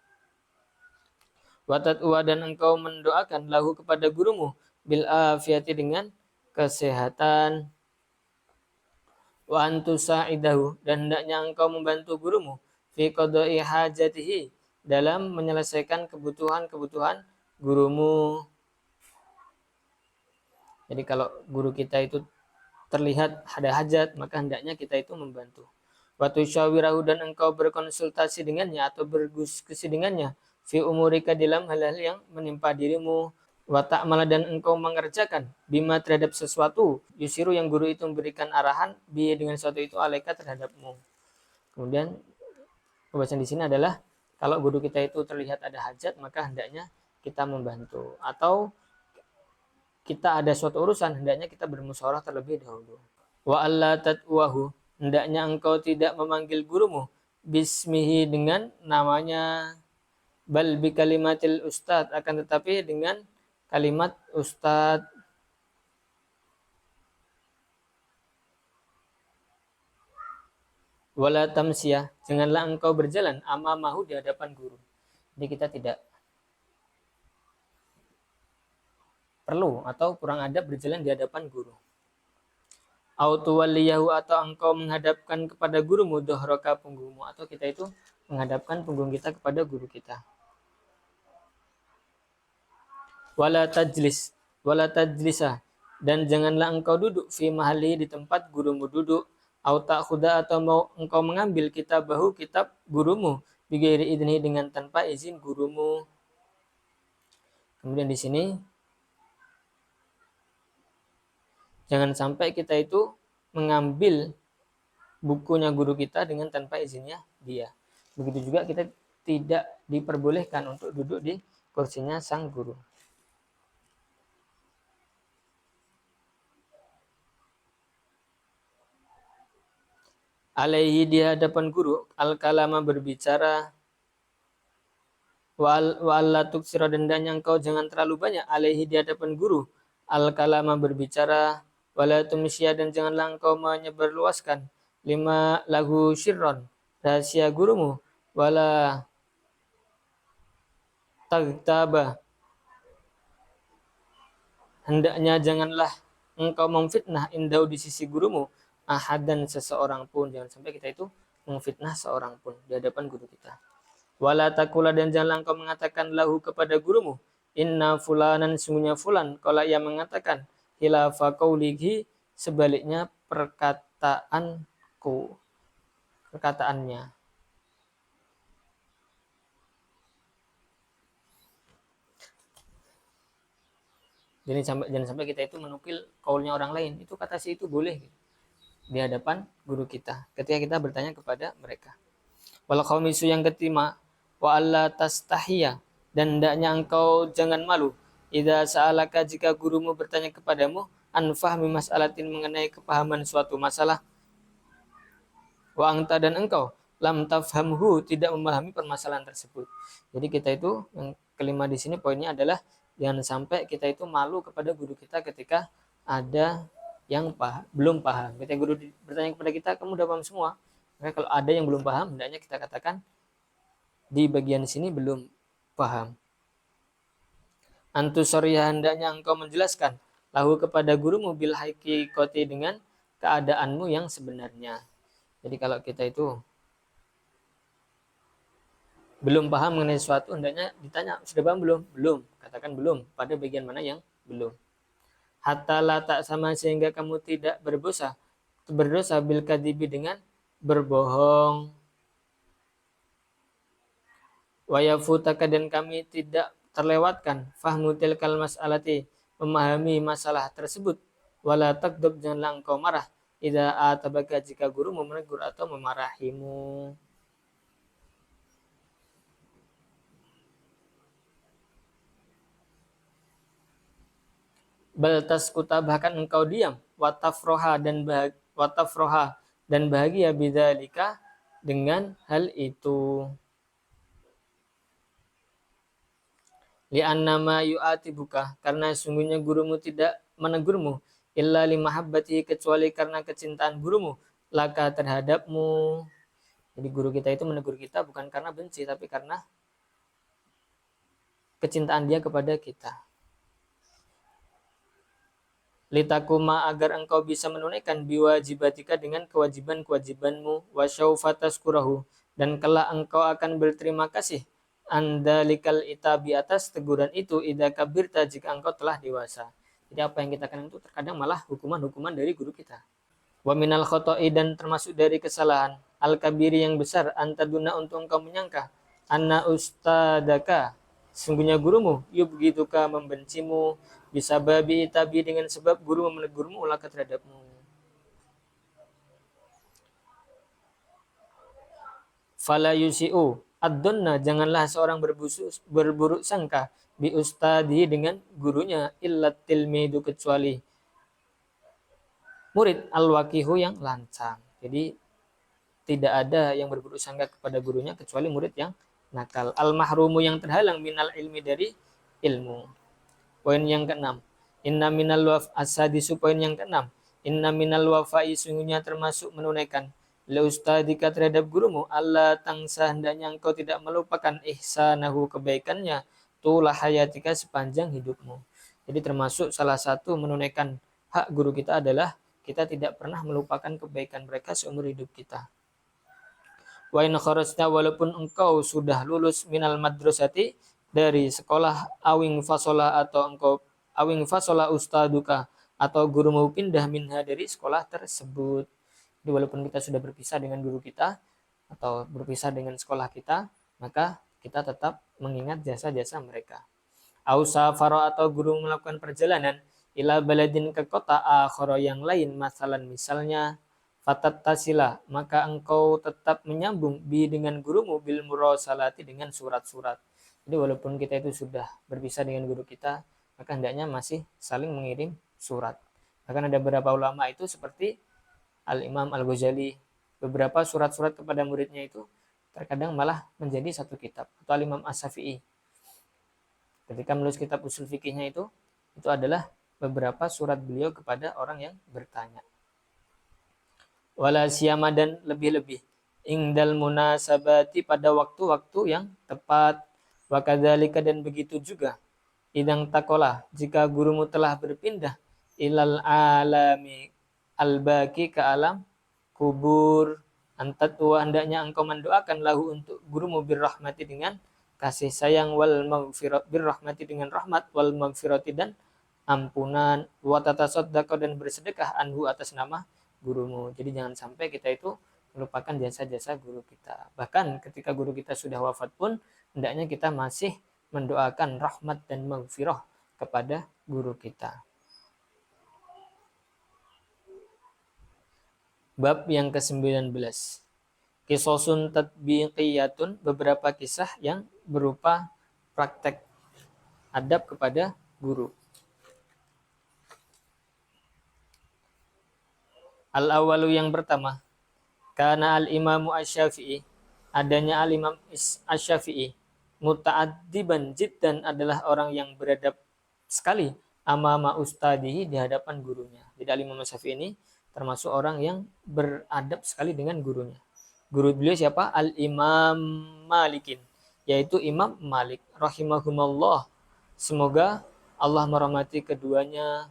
Watat'uwa, dan engkau mendoakan lahu, kepada gurumu, bil afiyati, dengan kesehatan. Wa antusa'idahu, dan hendaknya engkau membantu gurumu, fi qada'i hajatihi, dalam menyelesaikan kebutuhan-kebutuhan gurumu. Jadi kalau guru kita itu terlihat ada hajat, maka hendaknya kita itu membantu. Wa tusyawirahu, dan engkau berkonsultasi dengannya atau berdiskusi dengannya, fi umurika, dalam hal-hal yang menimpa dirimu. Wa ta'mala, dan engkau mengerjakan, bima, terhadap sesuatu, yusiru, yang guru itu memberikan arahan, bi, dengan sesuatu itu, alaika, terhadapmu. Kemudian pembahasan di sini adalah kalau guru kita itu terlihat ada hajat, maka hendaknya kita membantu, atau kita ada suatu urusan, hendaknya kita bermusyawarah terlebih dahulu. Wa alla tatwahu, hendaknya engkau tidak memanggil gurumu, bismihi, dengan namanya, bal bi kalimatil ustad, akan tetapi dengan kalimat ustad. Wala tamsiyah, janganlah engkau berjalan amamahu, di hadapan guru. Jadi kita tidak perlu atau kurang adab berjalan di hadapan guru. Autuwaliyahu, atau engkau menghadapkan kepada gurumu, dohroka, punggungmu, atau kita itu menghadapkan punggung kita kepada guru kita. Wala tajlisa, dan janganlah engkau duduk, fi mahali, di tempat gurumu duduk. Au ta'khuda, atau mau engkau mengambil kitabahu, kitab gurumu, bighairi idnihi, dengan tanpa izin gurumu. Kemudian di sini jangan sampai kita itu mengambil bukunya guru kita dengan tanpa izinnya dia. Begitu juga kita tidak diperbolehkan untuk duduk di kursinya sang guru. Alaihi, di hadapan guru, al-kalama, berbicara, wa alla tuksira, dan engkau jangan terlalu banyak, alaihi, di hadapan guru, al-kalama, berbicara, wala tumsya, dan janganlah engkau menyebarluaskan, lima lahu syirron, rahasia gurumu, wala tagtaba, hendaknya janganlah engkau memfitnah, indau, di sisi gurumu, ahadan seseorang pun. Jangan sampai kita itu memfitnah seorang pun di hadapan guru kita. Wala takula dan janganlah engkau mengatakan lahu kepada gurumu, inna fulanan sungguhnya fulan, kalau ia mengatakan hilafa qaulihi sebaliknya perkataannya. Jadi jangan sampai kita itu menukil kaulnya orang lain. Itu kata si itu boleh di hadapan guru kita ketika kita bertanya kepada mereka. Wal khamisu yang kelima, wa alla tastahiya dan hendaknya engkau jangan malu idza sa'alaka jika gurumu bertanya kepadamu an fahmi mas'alatin mengenai kepahaman suatu masalah, wa anta dan engkau lam tafhamhu tidak memahami permasalahan tersebut. Jadi kita itu yang kelima di sini poinnya adalah jangan sampai kita itu malu kepada guru kita ketika ada yang belum paham. Ketika guru bertanya kepada kita, kamu udah paham semua? Maka kalau ada yang belum paham, hendaknya kita katakan di bagian sini belum paham. Antu soriyah hendaknya engkau menjelaskan lahu kepada gurumu bil haqiqati dengan keadaanmu yang sebenarnya. Jadi kalau kita itu belum paham mengenai sesuatu, hendaknya ditanya, sudah paham belum? Belum. Katakan belum. Pada bagian mana yang belum. Hatta la tak sama sehingga kamu tidak berdosa bil kadibi dengan berbohong. Wayafutaka dan kami tidak terlewatkan fahmu tilkal mas'alati memahami masalah tersebut. Wala takdub janganlah engkau marah idza atabaka jika guru menegur atau memarahimu. Bal taskuta bahkan engkau diam watafroha dan bahagia bidzalika dengan hal itu. Li'anna ma yu'atibuka karena sungguhnya gurumu tidak menegurmu illa limahabbati kecuali karena kecintaan gurumu laka terhadapmu. Jadi guru kita itu menegur kita bukan karena benci tapi karena kecintaan dia kepada kita. Litakuma agar engkau bisa menunaikan biwajibatika dengan kewajiban-kewajibanmu wasyaufatazkurahu dan kelak engkau akan berterima kasih andalikal itabi atas teguran itu idza kabirta jika engkau telah dewasa. Jadi apa yang kita kenal itu terkadang malah hukuman-hukuman dari guru kita. Wa minal khoto'i dan termasuk dari kesalahan al-kabiri yang besar antaduna untuk engkau menyangka anna ustadaka sungguhnya gurumu yubghituka membencimu bisa babi tabi dengan sebab guru menegurmu ulaka terhadapmu. Fala yusi'u ad-dhanna janganlah seorang berburuk sangka bi ustadi dengan gurunya illat tilmidu kecuali murid al-waqihu yang lancang. Jadi tidak ada yang berburuk sangka kepada gurunya kecuali murid yang nakal. Al-mahrumu yang terhalang minal ilmi dari ilmu. Poin yang keenam. Inna minal waf as-sadisu poin yang keenam. Inna minal wafai sungguhnya termasuk menunaikan li ustadika terhadap gurumu Allah tangsa hendaknya engkau tidak melupakan ihsanahu kebaikannya tulah hayatika sepanjang hidupmu. Jadi termasuk salah satu menunaikan hak guru kita adalah kita tidak pernah melupakan kebaikan mereka seumur hidup kita. Wa in kharajta walaupun engkau sudah lulus minal madrasati dari sekolah awing fasola atau engkau awing fasola ustaduka atau gurumu pindah minha dari sekolah tersebut. Jadi walaupun kita sudah berpisah dengan guru kita atau berpisah dengan sekolah kita, maka kita tetap mengingat jasa-jasa mereka. Ausa faro atau guru melakukan perjalanan ila baladin ke kota akhara yang lain, masalan misalnya fatat tasila maka engkau tetap menyambung bi dengan gurumu bil murasalati dengan surat-surat. Jadi walaupun kita itu sudah berpisah dengan guru kita, maka hendaknya masih saling mengirim surat. Bahkan ada beberapa ulama itu seperti Al-Imam Al-Ghazali, beberapa surat-surat kepada muridnya itu terkadang malah menjadi satu kitab. Atau Al-Imam As-Syafi'i. Ketika menulis kitab usul fikihnya itu adalah beberapa surat beliau kepada orang yang bertanya. Wala siyama dan lebih-lebih ingdal munasabati pada waktu-waktu yang tepat. Wakadzalika dan begitu juga idang takola jika gurumu telah berpindah ilal alami al-baki ke alam kubur. Antat wa hendaknya engkau mendoakan lahu untuk gurumu birrahmati dengan kasih sayang, wal maghfirat birrahmati dengan rahmat, wal maghfirati dan ampunan, wa tatasaddaqah dan bersedekah anhu atas nama gurumu. Jadi jangan sampai kita itu melupakan jasa-jasa guru kita. Bahkan ketika guru kita sudah wafat pun hendaknya kita masih mendoakan rahmat dan maghfirah kepada guru kita. Bab yang ke-19. Kisosun tatbiqiyatun, beberapa kisah yang berupa praktek adab kepada guru. Al-awalu yang pertama, karena al-imamu asy-Syafi'i, adanya al-imam asy-Syafi'i, muta'addiban jiddan adalah orang yang beradab sekali amama ustadihi di hadapan gurunya. Jadi al-imam asy-Syafi'i ini termasuk orang yang beradab sekali dengan gurunya. Guru beliau siapa? Al-Imam Malikin, yaitu Imam Malik rahimahumullah. Semoga Allah merahmati keduanya.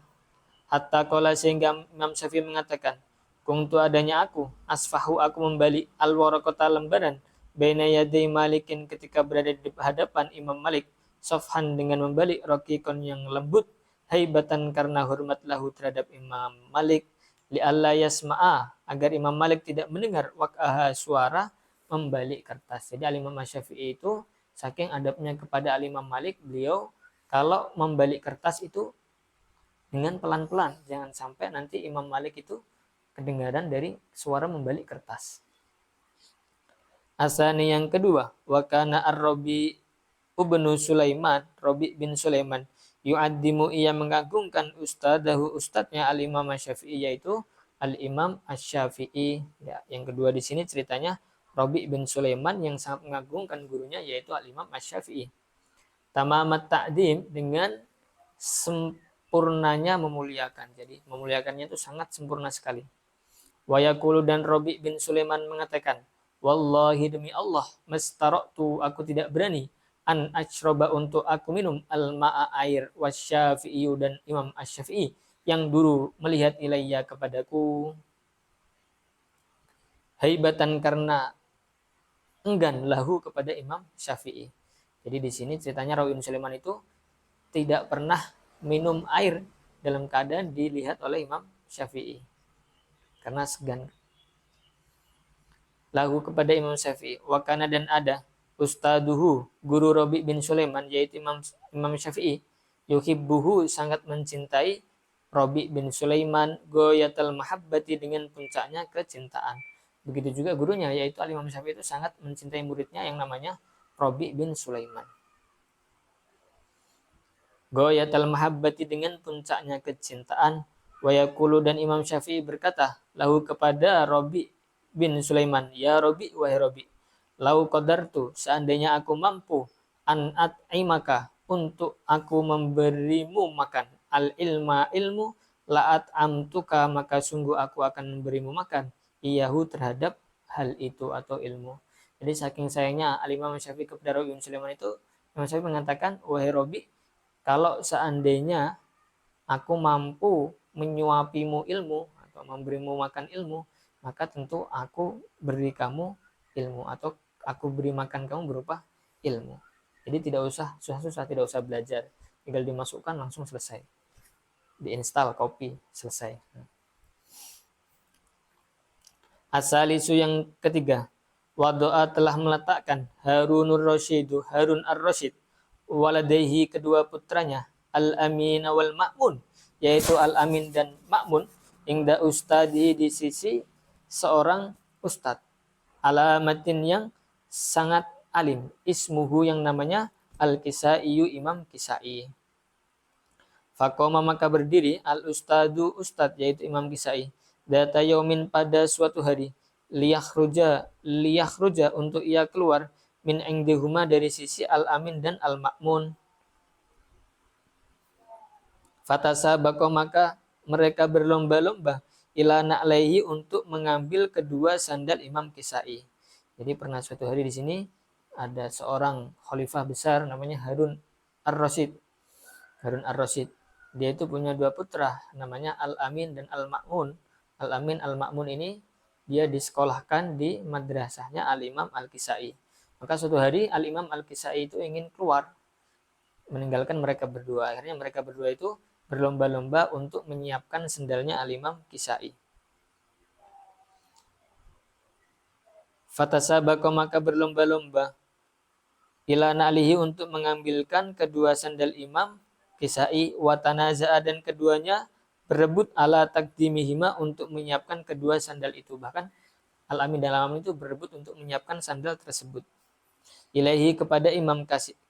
Hatta qala, sehingga Imam Syafi'i mengatakan, kungtu adanya aku, asfahu aku membalik al-waraqata lembaran, baina yaday Malikin ketika berada di hadapan Imam Malik, sofhan dengan membalik, rokikon yang lembut, haibatan karena hormat lahu terhadap Imam Malik, li'alla yasma'a agar Imam Malik tidak mendengar waqaha suara membalik kertas. Jadi Al-Imam Syafi'i itu saking adabnya kepada Al-Imam Malik, beliau kalau membalik kertas itu dengan pelan-pelan, jangan sampai nanti Imam Malik itu kedengaran dari suara membalik kertas. Asani yang kedua, wa kana ar-Rabi ibnu Sulaiman, Rabi bin Sulaiman, yu'addimu, ia mengagungkan ustadahu, ustadznya al-Imam Asy-Syafi'i, yaitu al-Imam Asy-Syafi'i. Ya, yang kedua di sini ceritanya Rabi bin Sulaiman yang sangat mengagungkan gurunya, yaitu al-Imam Asy-Syafi'i. Tamamat ta'dim, dengan sempurnanya memuliakan. Jadi memuliakannya itu sangat sempurna sekali. Wa yaqulu, dan Rabi bin Sulaiman mengatakan, wallahi demi Allah, mastaratu aku tidak berani, an ashroba untuk aku minum, al-ma'a air, wasyafi'i dan Imam Asy-Syafi'i yang dulu melihat ilayya kepadaku, haibatan karena enggan lahu kepada Imam Syafi'i. Jadi di sini ceritanya Rawi bin Sulaiman itu tidak pernah minum air dalam keadaan dilihat oleh Imam Syafi'i karena segan lahu kepada Imam Syafi'i. Wakana, dan ada ustaduhu, guru Rabi bin Sulaiman, yaitu Imam Syafi'i, yuhibbuhu sangat mencintai Rabi bin Sulaiman, goyatal mahabbati dengan puncaknya kecintaan. Begitu juga gurunya, yaitu Imam Syafi'i itu sangat mencintai muridnya yang namanya Rabi bin Sulaiman. Goyatal mahabbati dengan puncaknya kecintaan. Wa yaqulu, dan Imam Syafi'i berkata lahu kepada Rabi bin Sulaiman, ya Rabi, wahai Rabi, lau qadartu, seandainya aku mampu, an at'imaka, untuk aku memberimu makan, al ilma ilmu, la'at amtuka, maka sungguh aku akan memberimu makan, iyahu terhadap hal itu atau ilmu. Jadi saking sayangnya Al-Imam Syafi'i kepada Rabi bin Sulaiman itu, Imam Syafi'i mengatakan, wahai Rabi, kalau seandainya aku mampu menyuapimu ilmu atau memberimu makan ilmu, maka tentu aku beri kamu ilmu atau aku beri makan kamu berupa ilmu. Jadi tidak usah susah-susah, tidak usah belajar, tinggal dimasukkan langsung selesai, diinstal, copy, selesai. Asalisu yang ketiga, wadoa telah meletakkan Harunur Rasyidu, Harun ar-Rasyid, waladaihi kedua putranya, al-Amin wal Ma'mun, yaitu al-Amin dan Ma'mun, ingda ustadi di sisi seorang ustad, alamatin yang sangat alim, ismuhu yang namanya al-Kisaiyu, Imam Kisai. Faqoma, maka berdiri al-ustadu ustad, yaitu Imam Kisai, data yaumin pada suatu hari, liyakhruja untuk ia keluar, min indihuma dari sisi al-Amin dan al-Ma'mun. Fatasabaqo, maka mereka berlomba-lomba, ila na'laihi untuk mengambil kedua sandal Imam Kisai. Jadi pernah suatu hari di sini ada seorang khalifah besar namanya Harun ar-Rasyid. Harun ar-Rasyid. Dia itu punya dua putra namanya Al-Amin dan Al-Ma'mun. Al-Amin Al-Ma'mun ini dia disekolahkan di madrasahnya Al-Imam Al-Kisai. Maka suatu hari Al-Imam Al-Kisai itu ingin keluar meninggalkan mereka berdua. Akhirnya mereka berdua itu berlomba-lomba untuk menyiapkan sendalnya Al-Imam Kisai. Fatasabaqo maka berlomba-lomba ila na'lihi untuk mengambilkan kedua sandal Imam Kisai wa tanaza'a dan keduanya berebut ala takdimihima untuk menyiapkan kedua sandal itu. Bahkan Al-Amin dan Al-Amin itu berebut untuk menyiapkan sandal tersebut. Ilaihi kepada Imam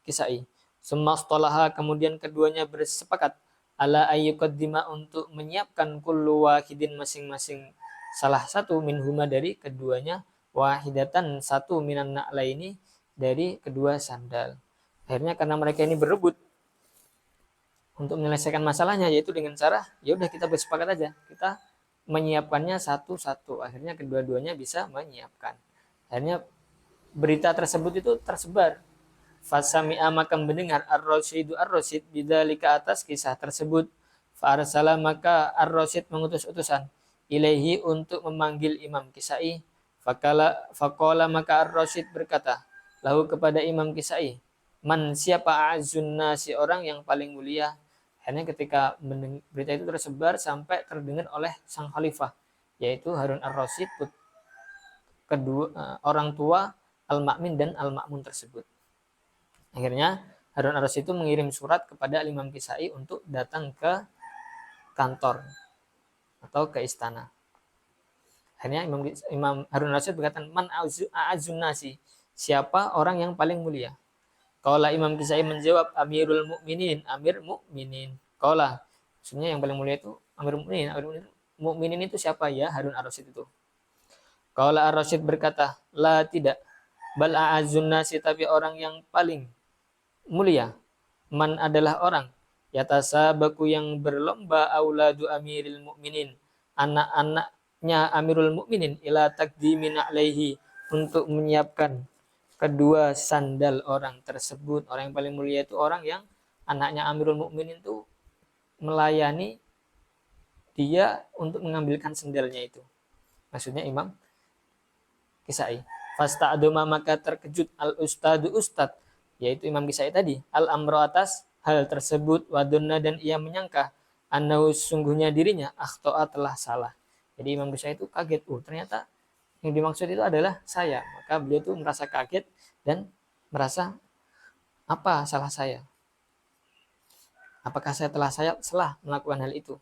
Kisai. Semastolaha kemudian keduanya bersepakat ala ayyuqaddima untuk menyiapkan kullu wahidin masing-masing salah satu minhuma dari keduanya wahidatan satu minan na'laini dari kedua sandal. Akhirnya karena mereka ini berebut untuk menyelesaikan masalahnya yaitu dengan cara ya udah kita bersepakat aja kita menyiapkannya satu-satu. Akhirnya kedua-duanya bisa menyiapkan. Akhirnya berita tersebut itu tersebar. Fasami'a maka mendengar Ar-Rasyidu Ar-Rasyid bidzalika atas kisah tersebut. Fa'arsala maka Ar-Rasyid mengutus utusan ilaihi untuk memanggil Imam Kisai. Faqala maka Ar-Rasyid berkata lahu kepada Imam Kisai, man siapa a'azzun nasi orang yang paling mulia. Akhirnya ketika berita itu tersebar sampai terdengar oleh sang khalifah yaitu Harun Ar-Rasyid kedua orang tua Al-Ma'min dan Al-Ma'mun tersebut. Akhirnya Harun Ar-Rasyid itu mengirim surat kepada Imam Kisai untuk datang ke kantor atau ke istana. Akhirnya Imam Harun Ar-Rasyid berkata, man a'azun nasi, siapa orang yang paling mulia? Qala Imam Kisai menjawab, Amirul Mukminin, Amir Mukminin. Qala, maksudnya yang paling mulia itu Amir Mukminin. Amir Mukminin itu siapa ya? Harun Ar-Rasyid itu. Qala Ar-Rasyid berkata, la tidak, bal a'azun nasi, tapi orang yang paling mulia man adalah orang yatasabaku yang berlomba auladu amiril mukminin anak-anaknya Amirul Mukminin ila takdimin alaihi untuk menyiapkan kedua sandal orang tersebut. Orang yang paling mulia itu orang yang anaknya Amirul Mukminin itu melayani dia untuk mengambilkan sandalnya itu. Maksudnya Imam Kisai. Fasta'aduma maka terkejut al-ustadu ustad yaitu Imam Kisai tadi al-amro atas hal tersebut wadonna dan ia menyangka annahu sungguhnya dirinya akhto'a telah salah. Jadi Imam Kisai itu kaget, ternyata yang dimaksud itu adalah saya. Maka beliau itu merasa kaget dan merasa apa salah saya? Apakah saya telah salah melakukan hal itu?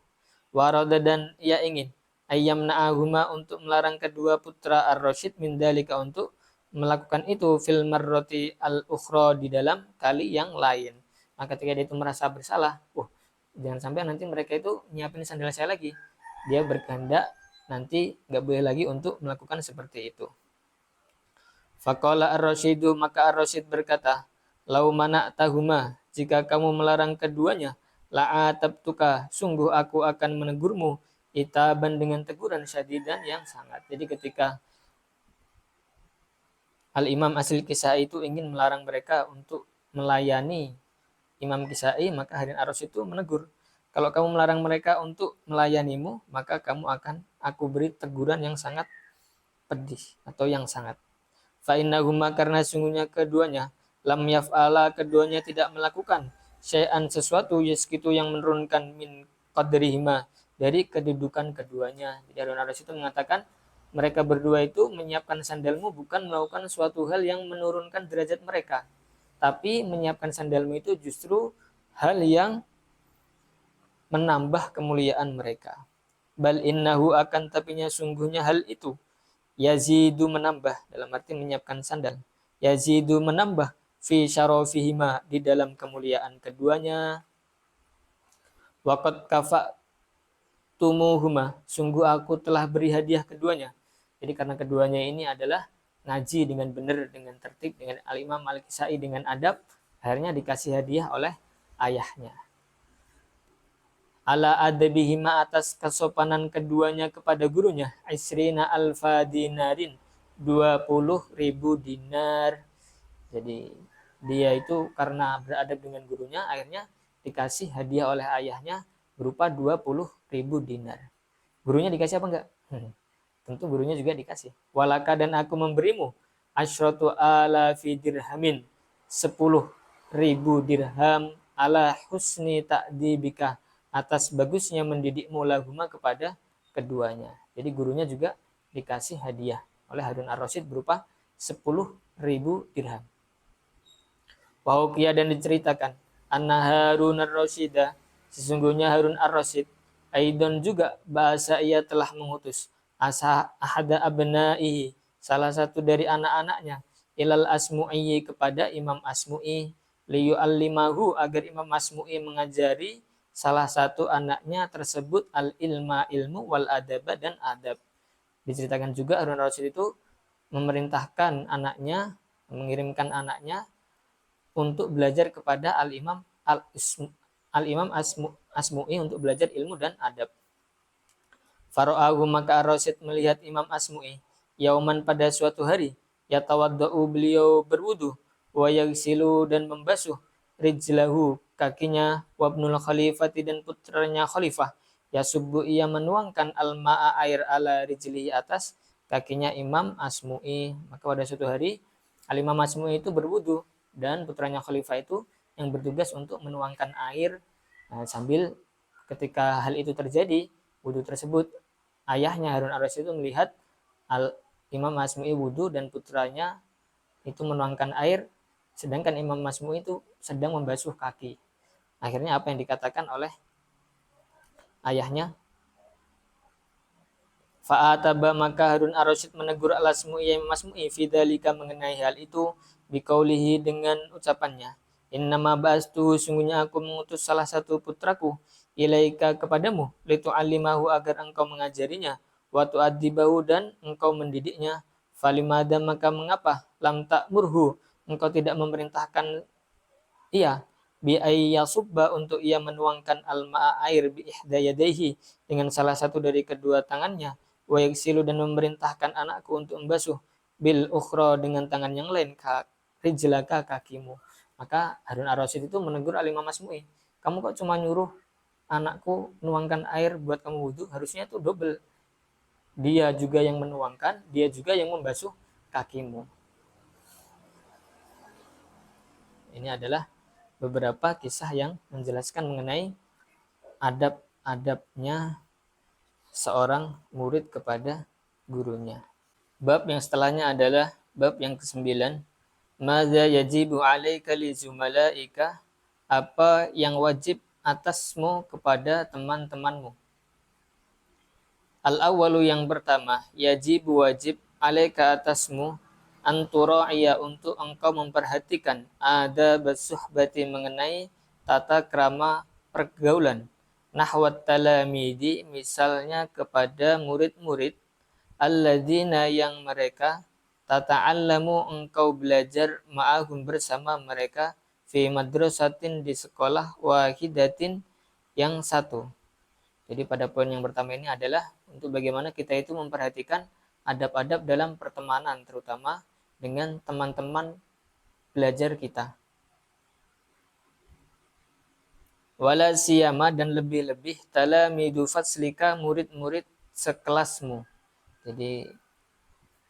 Warada dan ia ingin ayam na'ahuma untuk melarang kedua putra Ar-Rasyid min dalika untuk melakukan itu fil marrati al-ukhra di dalam kali yang lain. Maka ketika dia itu merasa bersalah, jangan sampai nanti mereka itu nyiapin sandal saya lagi. Dia berkehendak nanti nggak boleh lagi untuk melakukan seperti itu. Faqala Ar-Rasyidu maka Ar-Rasyid berkata, lau mana tahuma jika kamu melarang keduanya, la'atabtuka sungguh aku akan menegurmu itaban dengan teguran syadidan yang sangat. Jadi ketika Al-Imam Al-Kisai itu ingin melarang mereka untuk melayani Imam Kisai, maka Harun Ar-Rasyid itu menegur, kalau kamu melarang mereka untuk melayanimu, maka kamu akan aku beri teguran yang sangat pedih atau yang sangat. Fa innahuma karena sungguhnya keduanya lam yaf'ala keduanya tidak melakukan syai'an sesuatu yaskitu yang menurunkan min qadrihima dari kedudukan keduanya. Jadi Harun Ar-Rasyid itu mengatakan mereka berdua itu menyiapkan sandalmu bukan melakukan suatu hal yang menurunkan derajat mereka, tapi menyiapkan sandalmu itu justru hal yang menambah kemuliaan mereka. Bal innahu akan tapinya sungguhnya hal itu yazidu menambah, dalam arti menyiapkan sandal, yazidu menambah fi syarafihima di dalam kemuliaan keduanya. Waqad kafa'tumuhuma sungguh aku telah beri hadiah keduanya. Jadi karena keduanya ini adalah ngaji dengan benar, dengan tertib, dengan Al-Imam Al-Kisai dengan adab, akhirnya dikasih hadiah oleh ayahnya. Ala adabihima atas kesopanan keduanya kepada gurunya, isrina alfa dinarin 20.000 dinar. Jadi dia itu karena beradab dengan gurunya akhirnya dikasih hadiah oleh ayahnya berupa 20.000 dinar. Gurunya dikasih apa enggak? Tentu gurunya juga dikasih. Walaka dan aku memberimu asyratu ala fi dirhamin 10.000 dirham ala husni ta'dibika atas bagusnya mendidikmu lahuma kepada keduanya. Jadi gurunya juga dikasih hadiah oleh Harun ar-Rasyid berupa 10.000 dirham. Wahukia dan diceritakan anna Harun ar-Rasyidah sesungguhnya Harun ar-Rasyid Aidon juga bahasa ia telah mengutus ahada abna'ihi salah satu dari anak-anaknya ilal asmu'i kepada Imam Asmu'i liyu'allimahu agar Imam Asmu'i mengajari salah satu anaknya tersebut al-ilma ilmu wal adaba dan adab. Diceritakan juga Harun ar-Rasyid itu memerintahkan anaknya, mengirimkan anaknya untuk belajar kepada Al-Imam Asmu'i untuk belajar ilmu dan adab. Fara'ahu maka Ar-Rasyid melihat Imam Asmu'i yauman pada suatu hari yatawadda'u beliau berwudu wa yaghsilu dan membasuh rijlahu kakinya wabnul khalifati dan putranya khalifah yasubbu ia menuangkan al-ma'a air ala rijlihi atas kakinya Imam Asmu'i. Maka pada suatu hari Al-Imam Asmu'i itu berwudu dan putranya khalifah itu yang bertugas untuk menuangkan air. Sambil ketika hal itu terjadi, wudu tersebut, ayahnya Harun ar-Rasyid itu melihat Imam Asmu'i wudu dan putranya itu menuangkan air, sedangkan Imam Asmu'i itu sedang membasuh kaki. Akhirnya apa yang dikatakan oleh ayahnya? Fa'ataba maka Harun ar-Rasyid menegur al-Asmu'i Imam Asmu'i fidzalika mengenai hal itu biqaulihi dengan ucapannya innama ba'astuhu sungguhnya aku mengutus salah satu putraku ilaika kepadamu litu'allimahu agar engkau mengajarinya wa tu'addibahu dan engkau mendidiknya falimada maka mengapa lam ta'murhu engkau tidak memerintahkan ia bi ayyasubba untuk ia menuangkan al-ma'a air bi ihdayadaihi dengan salah satu dari kedua tangannya wa yaksilu dan memerintahkan anakku untuk membasuh bil ukhra dengan tangan yang lain rijlaka kakimu. Maka Harun ar-Rasyid itu menegur Al-Imam Asmu'i, kamu kok cuma nyuruh anakku nuangkan air buat kamu wudhu, harusnya itu double, dia juga yang menuangkan, dia juga yang membasuh kakimu. Ini adalah beberapa kisah yang menjelaskan mengenai adab-adabnya seorang murid kepada gurunya. Bab yang setelahnya adalah bab yang ke-9. Madza yajibu 'alaika li zumalaika? Apa yang wajib atasmu kepada teman-temanmu? Al-awwalu yang pertama, yajibu wajib 'alaika atasmu antura'iya untuk engkau memperhatikan adab suhbati mengenai tata krama pergaulan. Nahwat talamidi misalnya kepada murid-murid alladzina yang mereka tata'allamu engkau belajar ma'ahum bersama mereka fi madrasatin di sekolah wahidatin yang satu. Jadi pada poin yang pertama ini adalah untuk bagaimana kita itu memperhatikan adab-adab dalam pertemanan terutama dengan teman-teman belajar kita. Wala siyama dan lebih-lebih talamidu faslika murid-murid sekelasmu. Jadi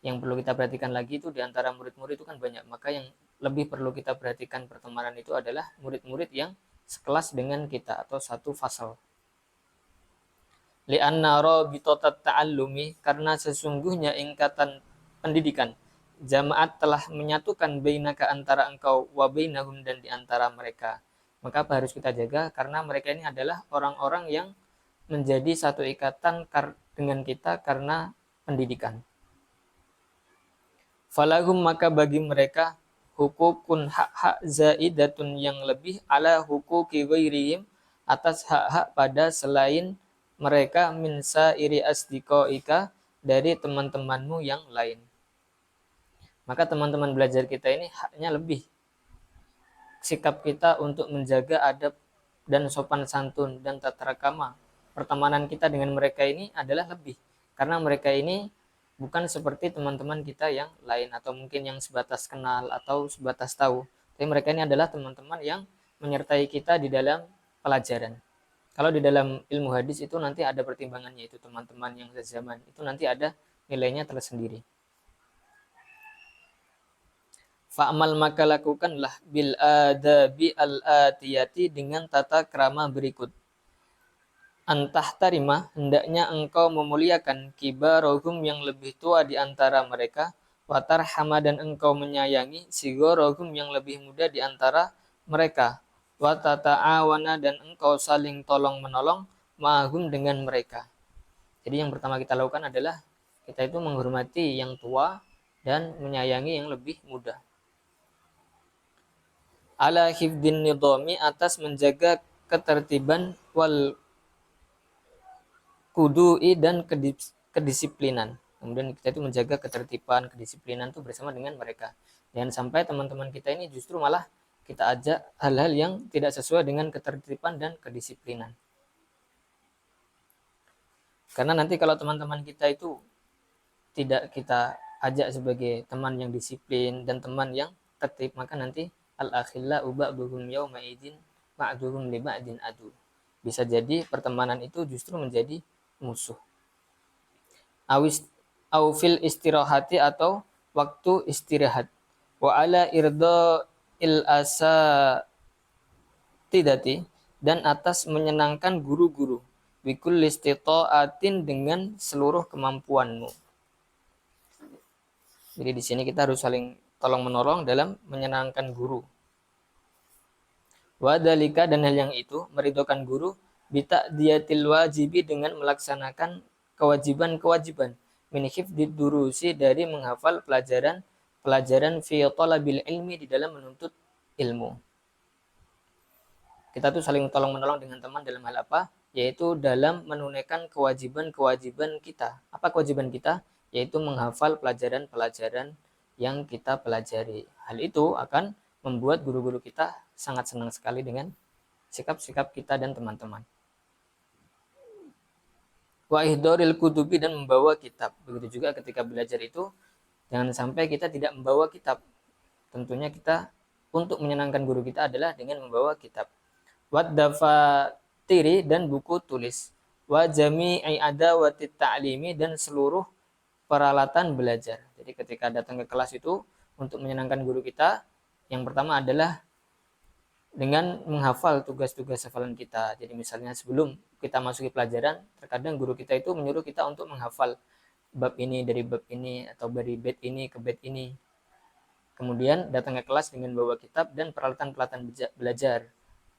yang perlu kita perhatikan lagi itu di antara murid-murid itu kan banyak, maka yang lebih perlu kita perhatikan pertemanan itu adalah murid-murid yang sekelas dengan kita atau satu fasal. Li'anna rabitatat ta'allumi karena sesungguhnya ingkatan pendidikan jamaat telah menyatukan bainaka antara engkau wa bainahum dan di antara mereka. Maka apa harus kita jaga karena mereka ini adalah orang-orang yang menjadi satu ikatan dengan kita karena pendidikan. Falahum maka bagi mereka hukukun hak-hak zaidatun yang lebih ala hukuki ghairihim atas hak-hak pada selain mereka min sairi asdiqaika dari teman-temanmu yang lain. Maka teman-teman belajar kita ini haknya lebih. Sikap kita untuk menjaga adab dan sopan santun dan tata krama pertemanan kita dengan mereka ini adalah lebih. Karena mereka ini bukan seperti teman-teman kita yang lain atau mungkin yang sebatas kenal atau sebatas tahu. Tapi mereka ini adalah teman-teman yang menyertai kita di dalam pelajaran. Kalau di dalam ilmu hadis itu nanti ada pertimbangannya, itu teman-teman yang sezaman itu nanti ada nilainya tersendiri. Fa'amal maka lakukanlah bil adabi al-atiyati dengan tata krama berikut. Antah tarima, hendaknya engkau memuliakan kibarohum yang lebih tua di antara mereka, watarhama dan engkau menyayangi sigorohum yang lebih muda di antara mereka, watata'awana dan engkau saling tolong menolong ma'hum dengan mereka. Jadi yang pertama kita lakukan adalah kita itu menghormati yang tua dan menyayangi yang lebih muda. Ala hifdin nidhami, atas menjaga ketertiban wal kudu'i dan kedisiplinan. Kemudian kita itu menjaga ketertiban, kedisiplinan itu bersama dengan mereka. Jangan sampai teman-teman kita ini justru malah kita ajak hal-hal yang tidak sesuai dengan ketertiban dan kedisiplinan. Karena nanti kalau teman-teman kita itu tidak kita ajak sebagai teman yang disiplin dan teman yang tertib, maka nanti al-akhillau ba'duhum yawma idzin ma'duhum li ba'din adu. Bisa jadi pertemanan itu justru menjadi musuh. Au fil istirahati, atau waktu istirahat. Wa ala irda il asa tidati, dan atas menyenangkan guru-guru. Bikul listita'atin, dengan seluruh kemampuanmu. Jadi di sini kita harus saling tolong menolong dalam menyenangkan guru. Wa dalika, dan hal yang itu meridhokan guru, bita'diyatil wajibi, dengan melaksanakan kewajiban-kewajiban, min hifdzid durusi, dari menghafal pelajaran fi talabil ilmi, di dalam menuntut ilmu. Kita tuh saling tolong menolong dengan teman dalam hal apa? Yaitu dalam menunaikan kewajiban-kewajiban kita. Apa kewajiban kita? Yaitu menghafal pelajaran-pelajaran yang kita pelajari. Hal itu akan membuat guru-guru kita sangat senang sekali dengan sikap-sikap kita dan teman-teman. Wa ihdoril kutubi, dan membawa kitab. Begitu juga ketika belajar itu, jangan sampai kita tidak membawa kitab. Tentunya kita untuk menyenangkan guru kita adalah dengan membawa kitab. Wad dafatiri, dan buku tulis. Wa jami'i adawati ta'limi, dan seluruh peralatan belajar. Jadi ketika datang ke kelas itu untuk menyenangkan guru kita, yang pertama adalah dengan menghafal tugas-tugas hafalan kita. Jadi misalnya sebelum kita masuki pelajaran, terkadang guru kita itu menyuruh kita untuk menghafal bab ini dari bab ini, atau dari bait ini ke bait ini. Kemudian datang ke kelas dengan bawa kitab dan peralatan-peralatan belajar,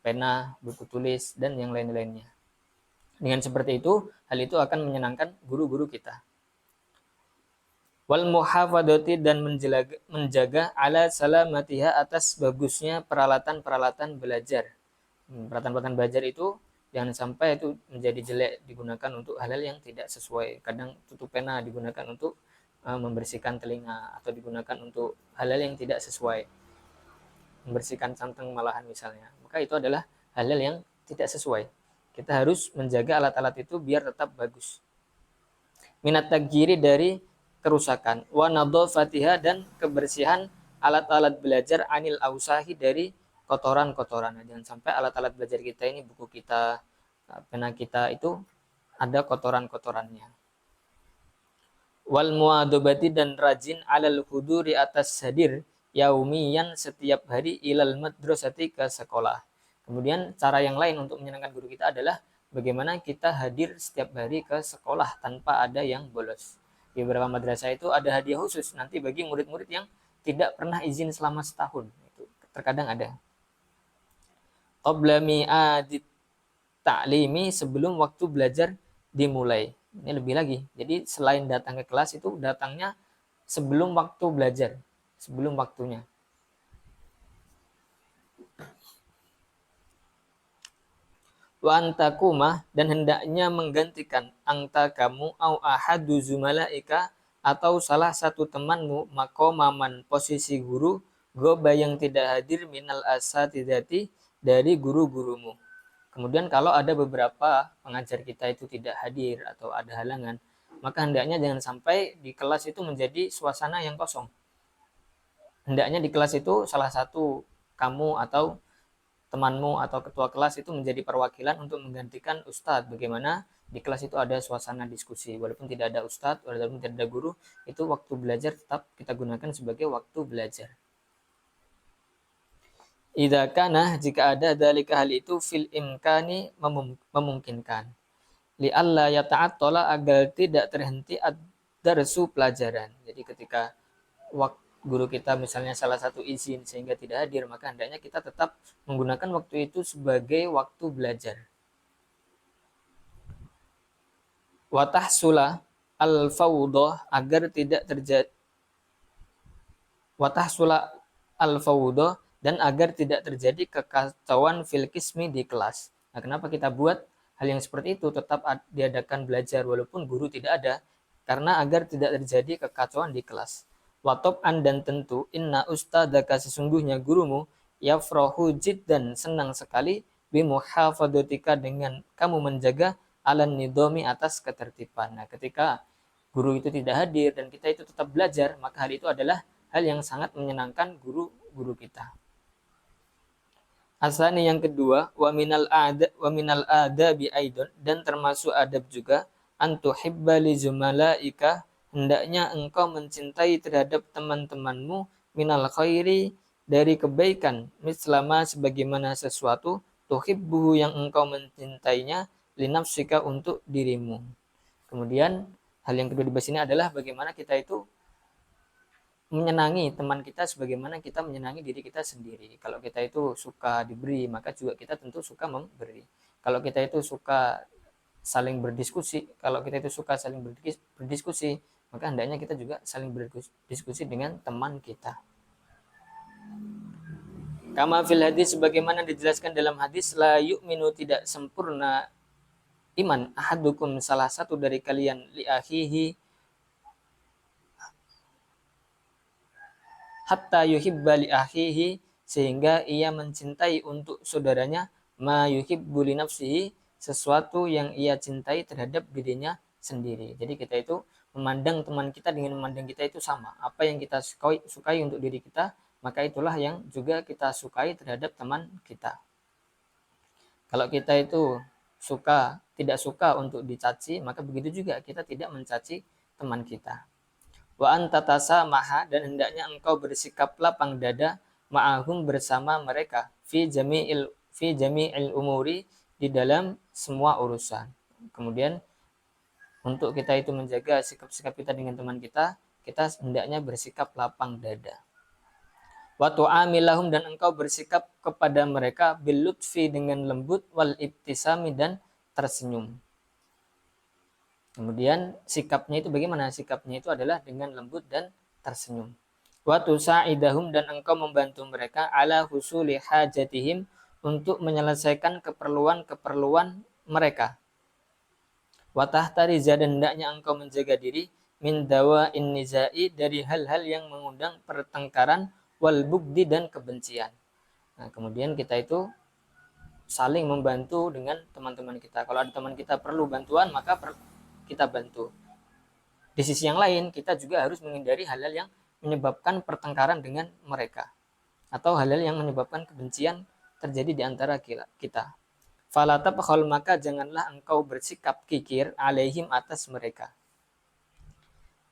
pena, buku tulis, dan yang lain-lainnya. Dengan seperti itu, hal itu akan menyenangkan guru-guru kita. Wal muhafadati, dan menjaga ala salamatiha, atas bagusnya peralatan-peralatan belajar. Peralatan-peralatan belajar itu jangan sampai itu menjadi jelek, digunakan untuk hal-hal yang tidak sesuai. Kadang tutup pena digunakan untuk membersihkan telinga, atau digunakan untuk hal-hal yang tidak sesuai, membersihkan santung malahan misalnya. Maka itu adalah hal-hal yang tidak sesuai. Kita harus menjaga alat-alat itu biar tetap bagus. Minat tagiri, dari kerusakan. Wa nadhafatiha, dan kebersihan alat-alat belajar, anil ausahi, dari kotoran-kotoran. Jangan sampai alat-alat belajar kita ini, buku kita, pena kita itu ada kotoran-kotorannya. Wal muadobati, dan rajin alal huduri, atas hadir yaumiyan, setiap hari, ilal madrasati, ke sekolah. Kemudian cara yang lain untuk menyenangkan guru kita adalah bagaimana kita hadir setiap hari ke sekolah tanpa ada yang bolos. Di beberapa madrasah itu ada hadiah khusus nanti bagi murid-murid yang tidak pernah izin selama setahun. Itu terkadang ada. Qabla mi'adit ta'limi, sebelum waktu belajar dimulai. Ini lebih lagi. Jadi selain datang ke kelas itu datangnya sebelum waktu belajar, sebelum waktunya. Wa antakumah, dan hendaknya menggantikan angta kamu, au ahadu zumalaika, atau salah satu temanmu, makomaman, posisi guru, goba, yang tidak hadir, minal asatidati, dari guru-gurumu. Kemudian kalau ada beberapa pengajar kita itu tidak hadir atau ada halangan, maka hendaknya jangan sampai di kelas itu menjadi suasana yang kosong. Hendaknya di kelas itu salah satu kamu atau temanmu atau ketua kelas itu menjadi perwakilan untuk menggantikan ustadz. Bagaimana di kelas itu ada suasana diskusi, walaupun tidak ada ustadz, walaupun tidak ada guru, itu waktu belajar tetap kita gunakan sebagai waktu belajar. Idza kana, jika ada dalika hal itu fil imkani, memungkinkan. Li alla yata'attala, agar tidak terhenti ad-darsu, pelajaran. Jadi ketika guru kita misalnya salah satu izin sehingga tidak hadir, maka hendaknya kita tetap menggunakan waktu itu sebagai waktu belajar. Watahsula al-fawdah, agar tidak terjadi watahsula al-fawdah, dan agar tidak terjadi kekacauan fil qismi, di kelas. Nah, kenapa kita buat hal yang seperti itu, tetap diadakan belajar walaupun guru tidak ada? Karena agar tidak terjadi kekacauan di kelas. Watob'an, dan tentu, inna ustadzaka, sesungguhnya gurumu, yafrahu jiddan, senang sekali, bimuhafadhatika, dengan kamu menjaga alan nidomi, atas ketertiban. Nah, ketika guru itu tidak hadir dan kita itu tetap belajar, maka hal itu adalah hal yang sangat menyenangkan guru-guru kita. Asani, yang kedua, wa minal adabi aidon, dan termasuk adab juga, antuhibba li zumalaika, hendaknya engkau mencintai terhadap teman-temanmu, minal khairi, dari kebaikan, mislama, sebagaimana sesuatu, tuhibbu, yang engkau mencintainya, linafsika, untuk dirimu. Kemudian hal yang kedua di sini adalah bagaimana kita itu menyenangi teman kita sebagaimana kita menyenangi diri kita sendiri. Kalau kita itu suka diberi, maka juga kita tentu suka memberi. Kalau kita itu suka saling berdiskusi, maka hendaknya kita juga saling berdiskusi dengan teman kita. Kama fil hadis, sebagaimana dijelaskan dalam hadis, la yu'minu, tidak sempurna iman, ahadukum, salah satu dari kalian, li akhihi, hatta yuhibba li akhihi, sehingga ia mencintai untuk saudaranya, ma yuhibbu li nafsihi, sesuatu yang ia cintai terhadap dirinya sendiri. Jadi kita itu memandang teman kita dengan memandang kita itu sama. Apa yang kita sukai untuk diri kita, maka itulah yang juga kita sukai terhadap teman kita. Kalau kita itu tidak suka untuk dicaci, maka begitu juga kita tidak mencaci teman kita. Wa anta tasamaha, dan hendaknya engkau bersikap lapang dada, ma'ahum, bersama mereka, fi jami'il umuri, di dalam semua urusan. Kemudian untuk kita itu menjaga sikap-sikap kita dengan teman kita hendaknya bersikap lapang dada. Wa tu'amilahum, dan engkau bersikap kepada mereka, bil lutfi, dengan lembut, wal ibtisami, dan tersenyum. Kemudian sikapnya itu bagaimana? Sikapnya itu adalah dengan lembut dan tersenyum. Wa tusa'idahum, dan engkau membantu mereka, ala husuli hajatihim, untuk menyelesaikan keperluan-keperluan mereka. Wa tahtariza, dan hendaknya engkau menjaga diri, min dawa'in nizai, dari hal-hal yang mengundang pertengkaran, wal bugdi, dan kebencian. Nah, kemudian kita itu saling membantu dengan teman-teman kita. Kalau ada teman kita perlu bantuan, maka kita bantu. Di sisi yang lain, kita juga harus menghindari hal-hal yang menyebabkan pertengkaran dengan mereka, atau hal-hal yang menyebabkan kebencian terjadi di antara kita. Fala tabkhal, maka janganlah engkau bersikap kikir, alaihim, atas mereka.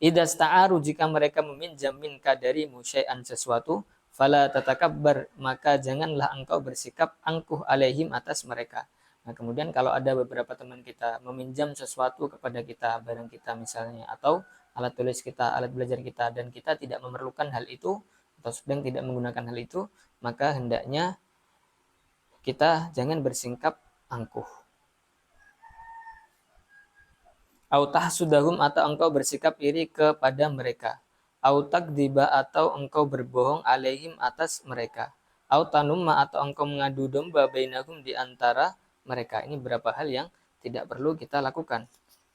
Idza sta'aru, jika mereka meminjam minka darimu syai'an, sesuatu, fala tatakabbar, maka janganlah engkau bersikap angkuh, alaihim, atas mereka. Nah, kemudian kalau ada beberapa teman kita meminjam sesuatu kepada kita, barang kita misalnya, atau alat tulis kita, alat belajar kita, dan kita tidak memerlukan hal itu, atau sedang tidak menggunakan hal itu, maka hendaknya kita jangan bersikap angkuh. Au tahsudahum, atau engkau bersikap iri kepada mereka. Au takdiba, atau engkau berbohong, alaihim, atas mereka. Au tanumma, atau engkau mengadu domba, bainahum, di antara mereka. Ini beberapa hal yang tidak perlu kita lakukan.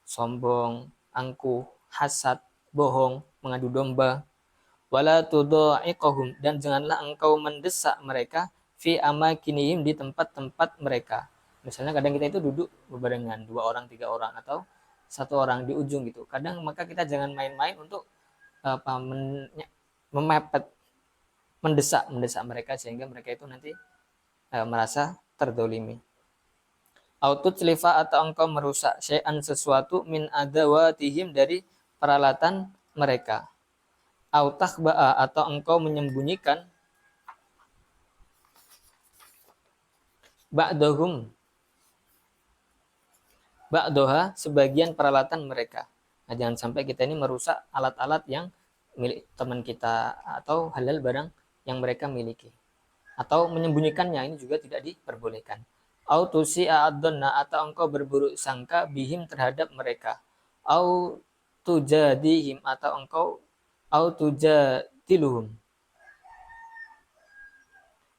Sombong, angkuh, hasad, bohong, mengadu domba. Wala tudha'iqahum, dan janganlah engkau mendesak mereka, fi amakinihim, di tempat-tempat mereka. Misalnya kadang kita itu duduk berbarengan, 2 orang, 3 orang, atau 1 orang di ujung gitu. Kadang maka kita jangan main-main untuk memepet, mendesak mereka, sehingga mereka itu nanti merasa terdolimi. Aututlifa atau engkau merusak syai'an sesuatu min adawatihim dari peralatan mereka. Autakhba'a atau engkau menyembunyikan ba'dahum ba'doha sebagian peralatan mereka. Nah, jangan sampai kita ini merusak alat-alat yang milik teman kita atau halal barang yang mereka miliki. Atau menyembunyikannya, ini juga tidak diperbolehkan. Autusi a'adonna atau engkau berburuk sangka bihim terhadap mereka. Au tujadihim atau engkau au tujadiluhum.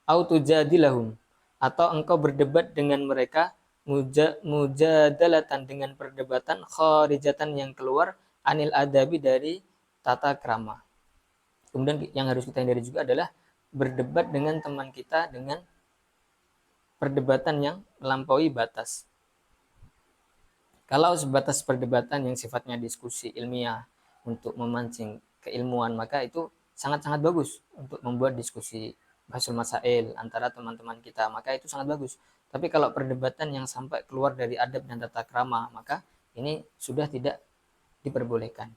Au tujadilahum atau engkau berdebat dengan mereka mujadalatan dengan perdebatan kharijatan yang keluar anil adabi dari tata krama. Kemudian yang harus kita hindari juga adalah berdebat dengan teman kita dengan perdebatan yang melampaui batas. Kalau sebatas perdebatan yang sifatnya diskusi ilmiah untuk memancing keilmuan, maka itu sangat-sangat bagus untuk membuat diskusi bahasul masail antara teman-teman kita, maka itu sangat bagus. Tapi kalau perdebatan yang sampai keluar dari adab dan tata krama, maka ini sudah tidak diperbolehkan.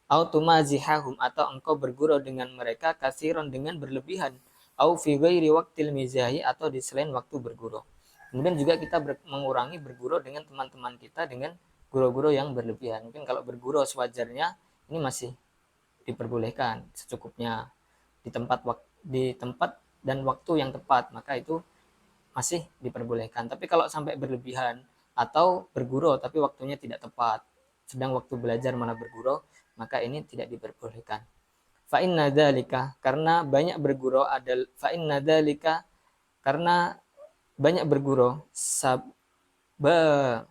Autumazihahum atau engkau bergurau dengan mereka kasiron dengan berlebihan. Au fi ghairi waqtil mizahi atau di selain waktu bergurau. Kemudian juga kita mengurangi bergurau dengan teman-teman kita dengan gurau-gurau yang berlebihan. Mungkin kalau bergurau sewajarnya ini masih diperbolehkan secukupnya di tempat dan waktu yang tepat, maka itu masih diperbolehkan. Tapi kalau sampai berlebihan atau bergurau tapi waktunya tidak tepat, sedang waktu belajar malah bergurau, maka ini tidak diperbolehkan. Fa inna dzalika karena banyak bergurau adalah fa inna dzalika karena banyak bergurau sababun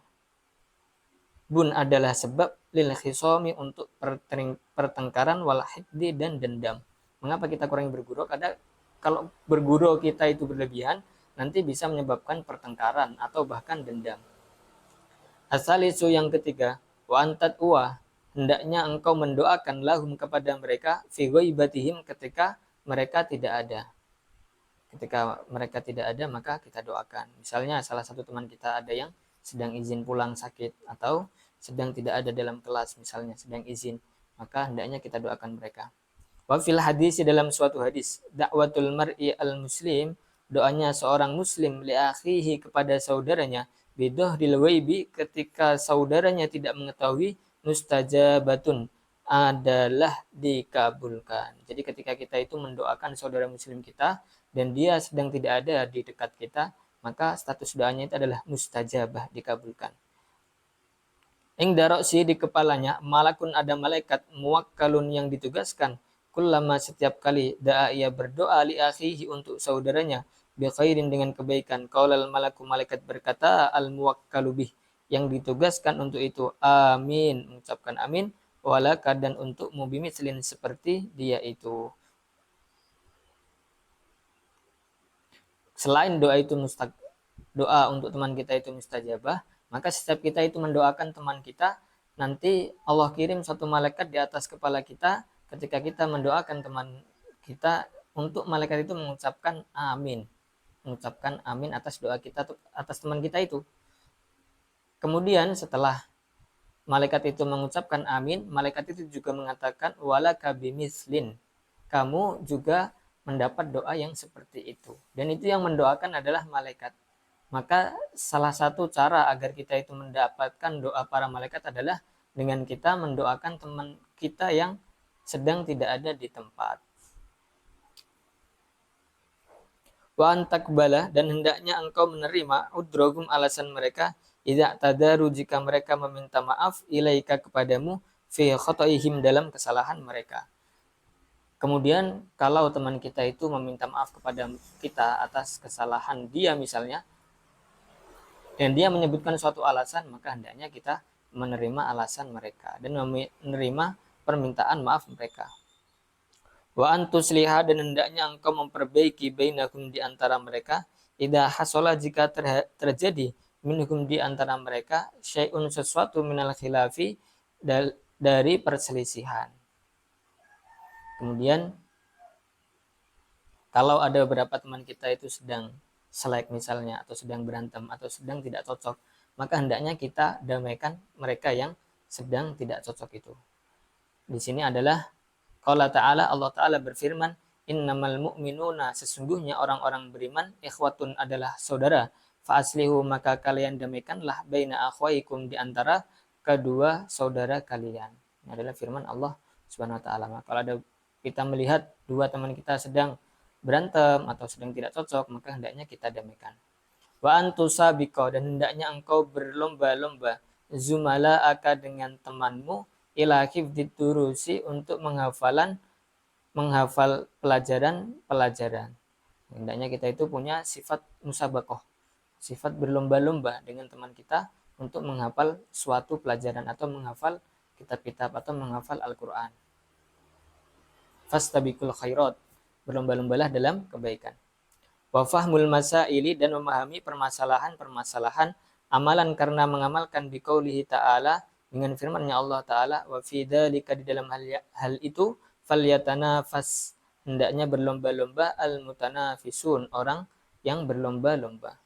adalah sebab lil khisami untuk pertengkaran wal hiddi dan dendam. Mengapa kita kurangi bergurau? Karena kalau bergurau kita itu berlebihan, nanti bisa menyebabkan pertengkaran atau bahkan dendam. Asalisu yang ketiga, wa antat uwa, hendaknya engkau mendoakan lahum kepada mereka fi ghaibatihim ketika mereka tidak ada. Ketika mereka tidak ada, maka kita doakan. Misalnya salah satu teman kita ada yang sedang izin pulang sakit atau sedang tidak ada dalam kelas, misalnya sedang izin, maka hendaknya kita doakan mereka. Wa fil hadis dalam suatu hadis, da'watul mar'i al-muslim, doanya seorang muslim li akhihi kepada saudaranya bidhahril ghaibi ketika saudaranya tidak mengetahui mustajabatun adalah dikabulkan. Jadi ketika kita itu mendoakan saudara muslim kita dan dia sedang tidak ada di dekat kita, maka status doanya itu adalah mustajabah, dikabulkan. Ing daroksi di kepalanya, malakun ada malaikat muwakkalun yang ditugaskan, kullama setiap kali da'a ia berdoa li akhihi untuk saudaranya, bi khairin dengan kebaikan, qaulal malaku malaikat berkata al muwakkalu bih yang ditugaskan untuk itu, amin, mengucapkan amin, walaka dan untuk mubimislin seperti dia itu. Selain doa itu doa untuk teman kita itu mustajabah, maka setiap kita itu mendoakan teman kita, nanti Allah kirim satu malaikat di atas kepala kita ketika kita mendoakan teman kita, untuk malaikat itu mengucapkan amin atas doa kita atas teman kita itu. Kemudian setelah malaikat itu mengucapkan amin, malaikat itu juga mengatakan walaka bimislin, kamu juga mendapat doa yang seperti itu. Dan itu yang mendoakan adalah malaikat. Maka salah satu cara agar kita itu mendapatkan doa para malaikat adalah dengan kita mendoakan teman kita yang sedang tidak ada di tempat. Wa antakbala dan hendaknya engkau menerima udrohum alasan mereka idza tadaru jika mereka meminta maaf ilaika kepadamu fi khotoihim dalam kesalahan mereka. Kemudian kalau teman kita itu meminta maaf kepada kita atas kesalahan dia misalnya, dan dia menyebutkan suatu alasan, maka hendaknya kita menerima alasan mereka dan menerima permintaan maaf mereka. Wa antusliha dan hendaknya engkau memperbaiki bainakum di antara mereka, idza hasala jika terjadi minhum di antara mereka syai'un sesuatu minal khilafi dari perselisihan. Kemudian kalau ada beberapa teman kita itu sedang selek misalnya, atau sedang berantem, atau sedang tidak cocok, maka hendaknya kita damaikan mereka yang sedang tidak cocok itu. Di sini adalah qala ta'ala, Allah Ta'ala berfirman, innamal mu'minuna, sesungguhnya orang-orang beriman, ikhwatun adalah saudara, fa aslihu, maka kalian damaikanlah, baina akhwaikum, di antara kedua saudara kalian. Ini adalah firman Allah Subhanahu wa taala. Maka kalau ada kita melihat dua teman kita sedang berantem atau sedang tidak cocok, maka hendaknya kita damaikan. Wa antusabiqa, dan hendaknya engkau berlomba-lomba, zumala'aka, dengan temanmu, ila hifdzid durusi, untuk menghafal pelajaran-pelajaran. Hendaknya kita itu punya sifat musabaqah, sifat berlomba-lomba dengan teman kita untuk menghafal suatu pelajaran atau menghafal kitab-kitab atau menghafal Al-Qur'an. Fastabiqul khairat, berlomba-lombalah dalam kebaikan. Wa fahmul masaili, dan memahami permasalahan-permasalahan amalan, karena mengamalkan, biqaulihi ta'ala, dengan firman-Nya Allah Ta'ala, wa fi dzalika, di dalam hal itu, falyatanafas, hendaknya berlomba-lomba, al-mutanafisun, orang yang berlomba-lomba.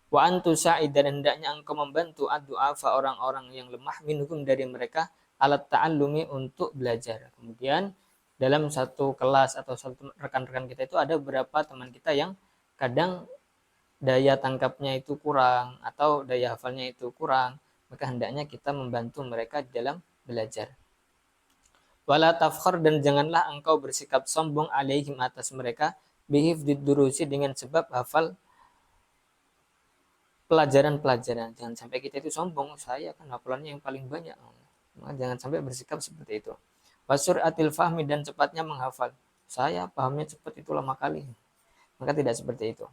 Wa antu sa'id, dan hendaknya engkau membantu ad-du'afa, orang-orang yang lemah, minhum, dari mereka, alat ta'allumi, untuk belajar. Kemudian dalam satu kelas atau satu rekan-rekan kita itu ada beberapa teman kita yang kadang daya tangkapnya itu kurang atau daya hafalnya itu kurang, maka hendaknya kita membantu mereka dalam belajar. Wala tafkhar, dan janganlah engkau bersikap sombong, alaihim, atas mereka, bihifdzid durusi, dengan sebab hafal pelajaran-pelajaran. Jangan sampai kita itu sombong, saya kan hafalannya yang paling banyak. Maka jangan sampai bersikap seperti itu. Wasuratil fahmi, dan cepatnya menghafal, saya pahamnya cepat itu lama kali, maka tidak seperti itu.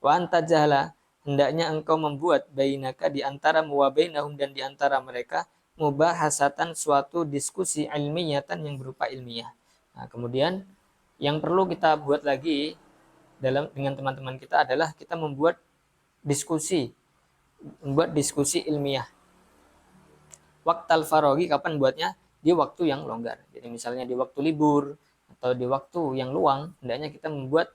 Wa anta jahala, hendaknya engkau membuat, bainaka, di antara muwabainahum, dan di antara mereka, mubahasatan, suatu diskusi, ilmiyatan, yang berupa ilmiah. Nah, kemudian yang perlu kita buat lagi dengan teman-teman kita adalah kita membuat diskusi ilmiah. Waktal farogi, kapan buatnya? Di waktu yang longgar. Jadi misalnya di waktu libur atau di waktu yang luang, hendaknya kita membuat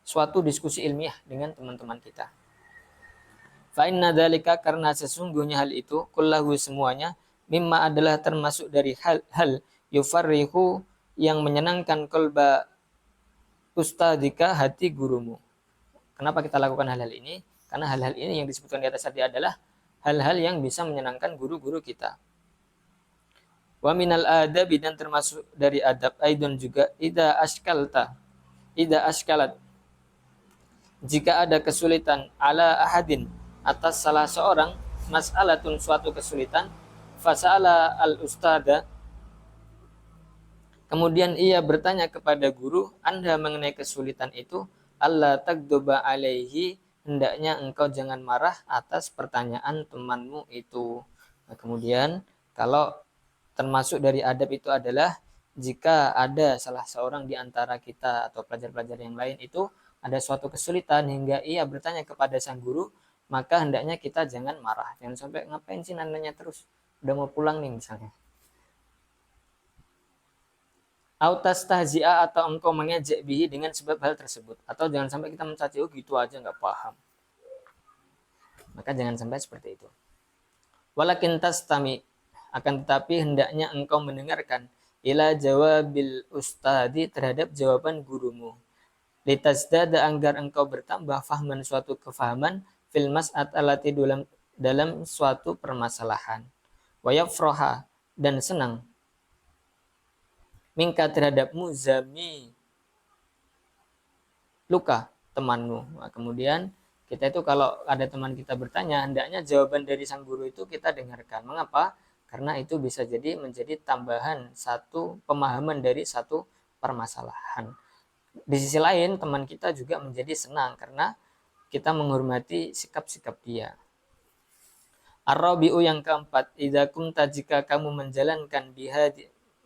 suatu diskusi ilmiah dengan teman-teman kita. Fa inna dzalika, karena sesungguhnya hal itu, kullahu, semuanya, mimma, adalah termasuk dari hal yufarrihu, yang menyenangkan, qalba ustadzika, hati gurumu. Kenapa kita lakukan hal-hal ini? Karena hal-hal ini yang disebutkan di atas tadi adalah hal-hal yang bisa menyenangkan guru-guru kita. Wa minal adabi, dan termasuk dari adab, aidon juga, idza askalat, jika ada kesulitan, ala ahadin, atas salah seorang, mas'alatun, suatu kesulitan, fasa'ala al-ustada, kemudian ia bertanya kepada guru, anda, mengenai kesulitan itu, alla tagdoba alaihi, hendaknya engkau jangan marah atas pertanyaan temanmu itu. Nah, kemudian kalau termasuk dari adab itu adalah jika ada salah seorang di antara kita atau pelajar-pelajar yang lain itu ada suatu kesulitan hingga ia bertanya kepada sang guru, maka hendaknya kita jangan marah. Jangan sampai, ngapain sih nanya terus, udah mau pulang nih misalnya. Autas tahzi'a, atau engkau mengejek, bihi, dengan sebab hal tersebut. Atau jangan sampai kita mencaci, oh gitu aja nggak paham. Maka jangan sampai seperti itu. Walakin tastami, akan tetapi hendaknya engkau mendengarkan, ila jawabil ustadi, terhadap jawaban gurumu. Litazdada, agar engkau bertambah, fahman, suatu kefahaman, fil mas'at alati, dalam suatu permasalahan. Wa yafroha, dan senang, mingka, terhadapmu, zami luka, temanmu. Nah, kemudian kita itu kalau ada teman kita bertanya, hendaknya jawaban dari sang guru itu kita dengarkan. Mengapa? Karena itu bisa jadi menjadi tambahan satu pemahaman dari satu permasalahan. Di sisi lain, teman kita juga menjadi senang karena kita menghormati sikap-sikap dia. Ar-rabi'u, yang keempat, idza kunta, jika kamu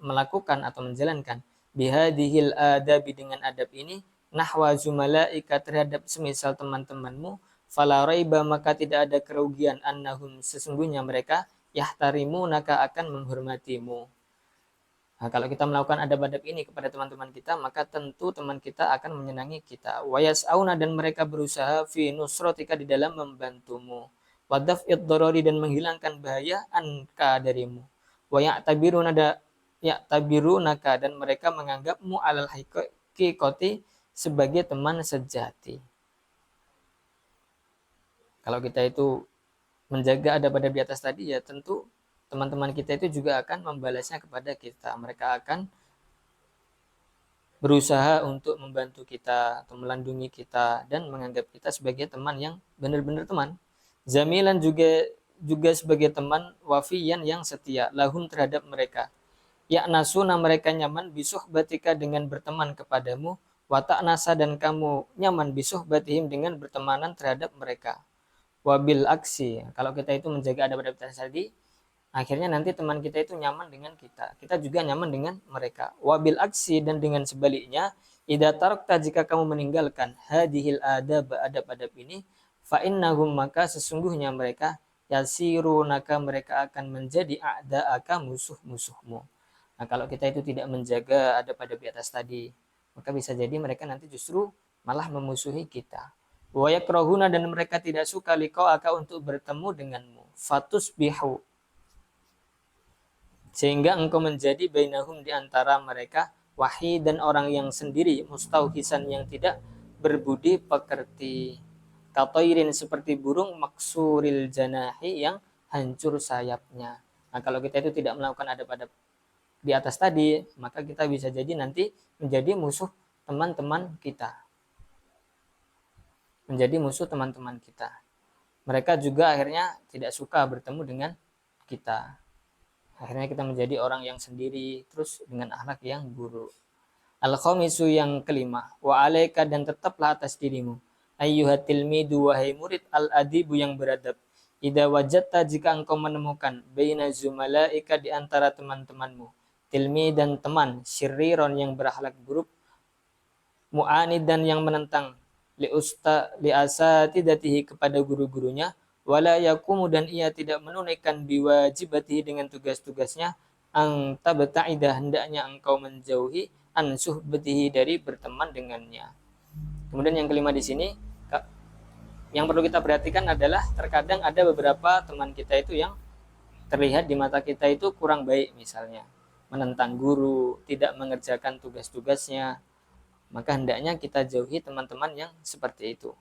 melakukan atau menjalankan bihadihil adabi, dengan adab ini, nahwa zumalaika, terhadap semisal teman-temanmu, fala raiba, maka tidak ada kerugian, annahum, sesungguhnya mereka, yahtarimunaka, akan menghormatimu. Nah, kalau kita melakukan adab-adab ini kepada teman-teman kita, maka tentu teman kita akan menyenangi kita. Wayas'auna, dan mereka berusaha fi nusrotika, di dalam membantumu. Wadaf'id dorori, dan menghilangkan bahaya anka darimu. Ya'tabirunaka, dan mereka menganggapmu alal haqiqati, sebagai teman sejati. Kalau kita itu menjaga adab-adab di atas tadi, ya tentu teman-teman kita itu juga akan membalasnya kepada kita. Mereka akan berusaha untuk membantu kita atau melindungi kita dan menganggap kita sebagai teman yang benar-benar teman. Zamilan juga sebagai teman, wafiyan, yang setia, lahum, terhadap mereka. Ya'nasuna, mereka nyaman, bisuhbatika, dengan berteman kepadamu, wa ta'nasa, dan kamu nyaman, bisuhbatihim, dengan bertemanan terhadap mereka. Wabil aksi, kalau kita itu menjaga adab-adab tadi, akhirnya nanti teman kita itu nyaman dengan kita. Kita juga nyaman dengan mereka. Wabil aksi, dan dengan sebaliknya, idza tarakta, jika kamu meninggalkan hadhil adab-adab ini, fa innahum, maka sesungguhnya mereka, yasirunaka, mereka akan menjadi a'da'aka, musuh-musuhmu. Nah, kalau kita itu tidak menjaga adab-adab di atas tadi, maka bisa jadi mereka nanti justru malah memusuhi kita. Wa yakrahuna, dan mereka tidak suka liqa'aka, untuk bertemu denganmu. Fatusbihu, sehingga engkau menjadi bainahum, di antara mereka, wahid, dan orang yang sendiri, mustauhisan, yang tidak berbudi pekerti. Katoirin, seperti burung, maksuril janahi, yang hancur sayapnya. Nah, kalau kita itu tidak melakukan adab-adab di atas tadi, maka kita bisa jadi nanti menjadi musuh teman-teman kita. Menjadi musuh teman-teman kita. Mereka juga akhirnya tidak suka bertemu dengan kita. Akhirnya kita menjadi orang yang sendiri, terus dengan akhlak yang buruk. Al-khamisu, yang kelima, wa alaika, dan tetaplah atas dirimu, ayyuhat tilmidu, wahai murid, al-adibu, yang beradab, idza wajadta, jika engkau menemukan, baina zumalaika, di antara teman-temanmu, tilmi, dan teman, syirriron, yang berakhlak buruk, mu'anid, dan yang menentang, li asatidatihi, kepada guru-gurunya, wala yakumu, dan ia tidak menunaikan biwajibatihi, dengan tugas-tugasnya, ang tabta'idah, hendaknya engkau menjauhi, an suhbatihi, dari berteman dengannya. Kemudian yang kelima di sini, yang perlu kita perhatikan adalah terkadang ada beberapa teman kita itu yang terlihat di mata kita itu kurang baik, misalnya menentang guru, tidak mengerjakan tugas-tugasnya, maka hendaknya kita jauhi teman-teman yang seperti itu.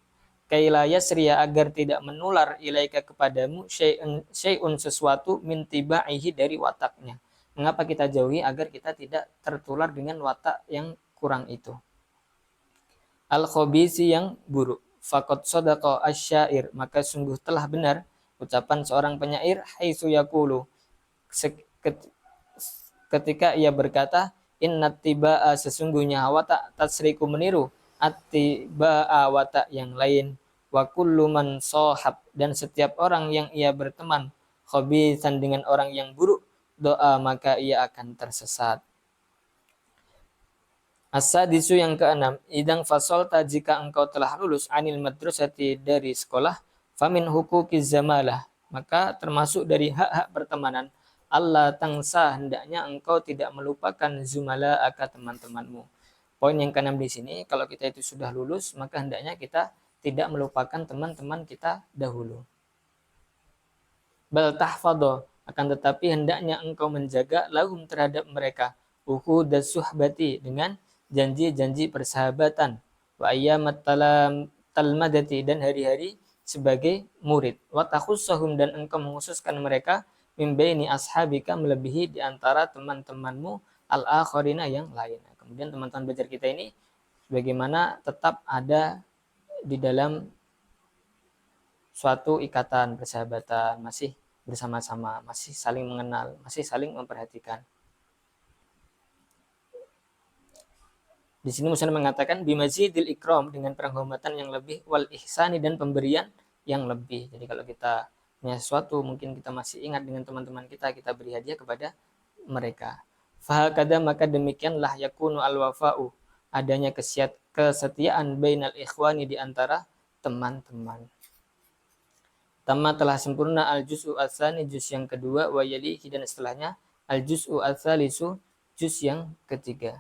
Kaila yasriya, agar tidak menular ilaika, kepadamu, syai'un, sesuatu, min tibaihi, dari wataknya. Mengapa kita jauhi? Agar kita tidak tertular dengan watak yang kurang itu. Al-khabisi, yang buruk. Faqad sadaqa asyair, maka sungguh telah benar ucapan seorang penyair, haitsu yaqulu, ketika ia berkata, innat tiba'a, sesungguhnya watak, tasriku, meniru, at-tiba'a, watak yang lain, wa kullu man sohab, dan setiap orang yang ia berteman, khabisan, dengan orang yang buruk, doa, maka ia akan tersesat. As-sadisu, yang keenam, idang fasolta, jika engkau telah lulus, anil madrasati, dari sekolah, famin hukukiz zamalah, maka termasuk dari hak-hak pertemanan, Allah tangsa, hendaknya engkau tidak melupakan zumala aka, teman-temanmu. Poin yang keenam di sini, kalau kita itu sudah lulus, maka hendaknya kita tidak melupakan teman-teman kita dahulu. Bal tahfadho, akan tetapi hendaknya engkau menjaga lahum, terhadap mereka, uhudas suhbati, dengan janji-janji persahabatan, wa ayyamat talmadati, dan hari-hari sebagai murid, wa takhussahum, dan engkau mengkhususkan mereka, min baini ashabika, melebihi di antara teman-temanmu, al-akharina, yang lain. Kemudian teman-teman belajar kita ini bagaimana tetap ada di dalam suatu ikatan persahabatan, masih bersama-sama, masih saling mengenal, masih saling memperhatikan. Di sini Muslim mengatakan bimazidil ikram, dengan penghormatan yang lebih, wal ihsani, dan pemberian yang lebih. Jadi kalau kita punya sesuatu, mungkin kita masih ingat dengan teman-teman kita, kita beri hadiah kepada mereka. Fahakada, maka demikianlah, yakunu al-wafa'u, adanya kesetiaan, bainal ikhwani, di antara teman-teman. Tamma, telah sempurna, al-juz'u al-tsani, juz yang kedua, wa yalihi, dan setelahnya, al-juz'u al-tsalisu, juz yang ketiga.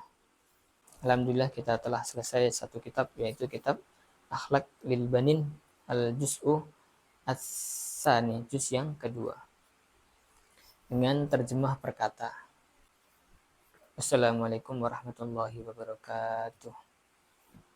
Alhamdulillah kita telah selesai satu kitab, yaitu kitab Akhlak lil Banin al-Juz'u As-Sani, juz yang kedua, dengan terjemah perkata. Wassalamualaikum warahmatullahi wabarakatuh.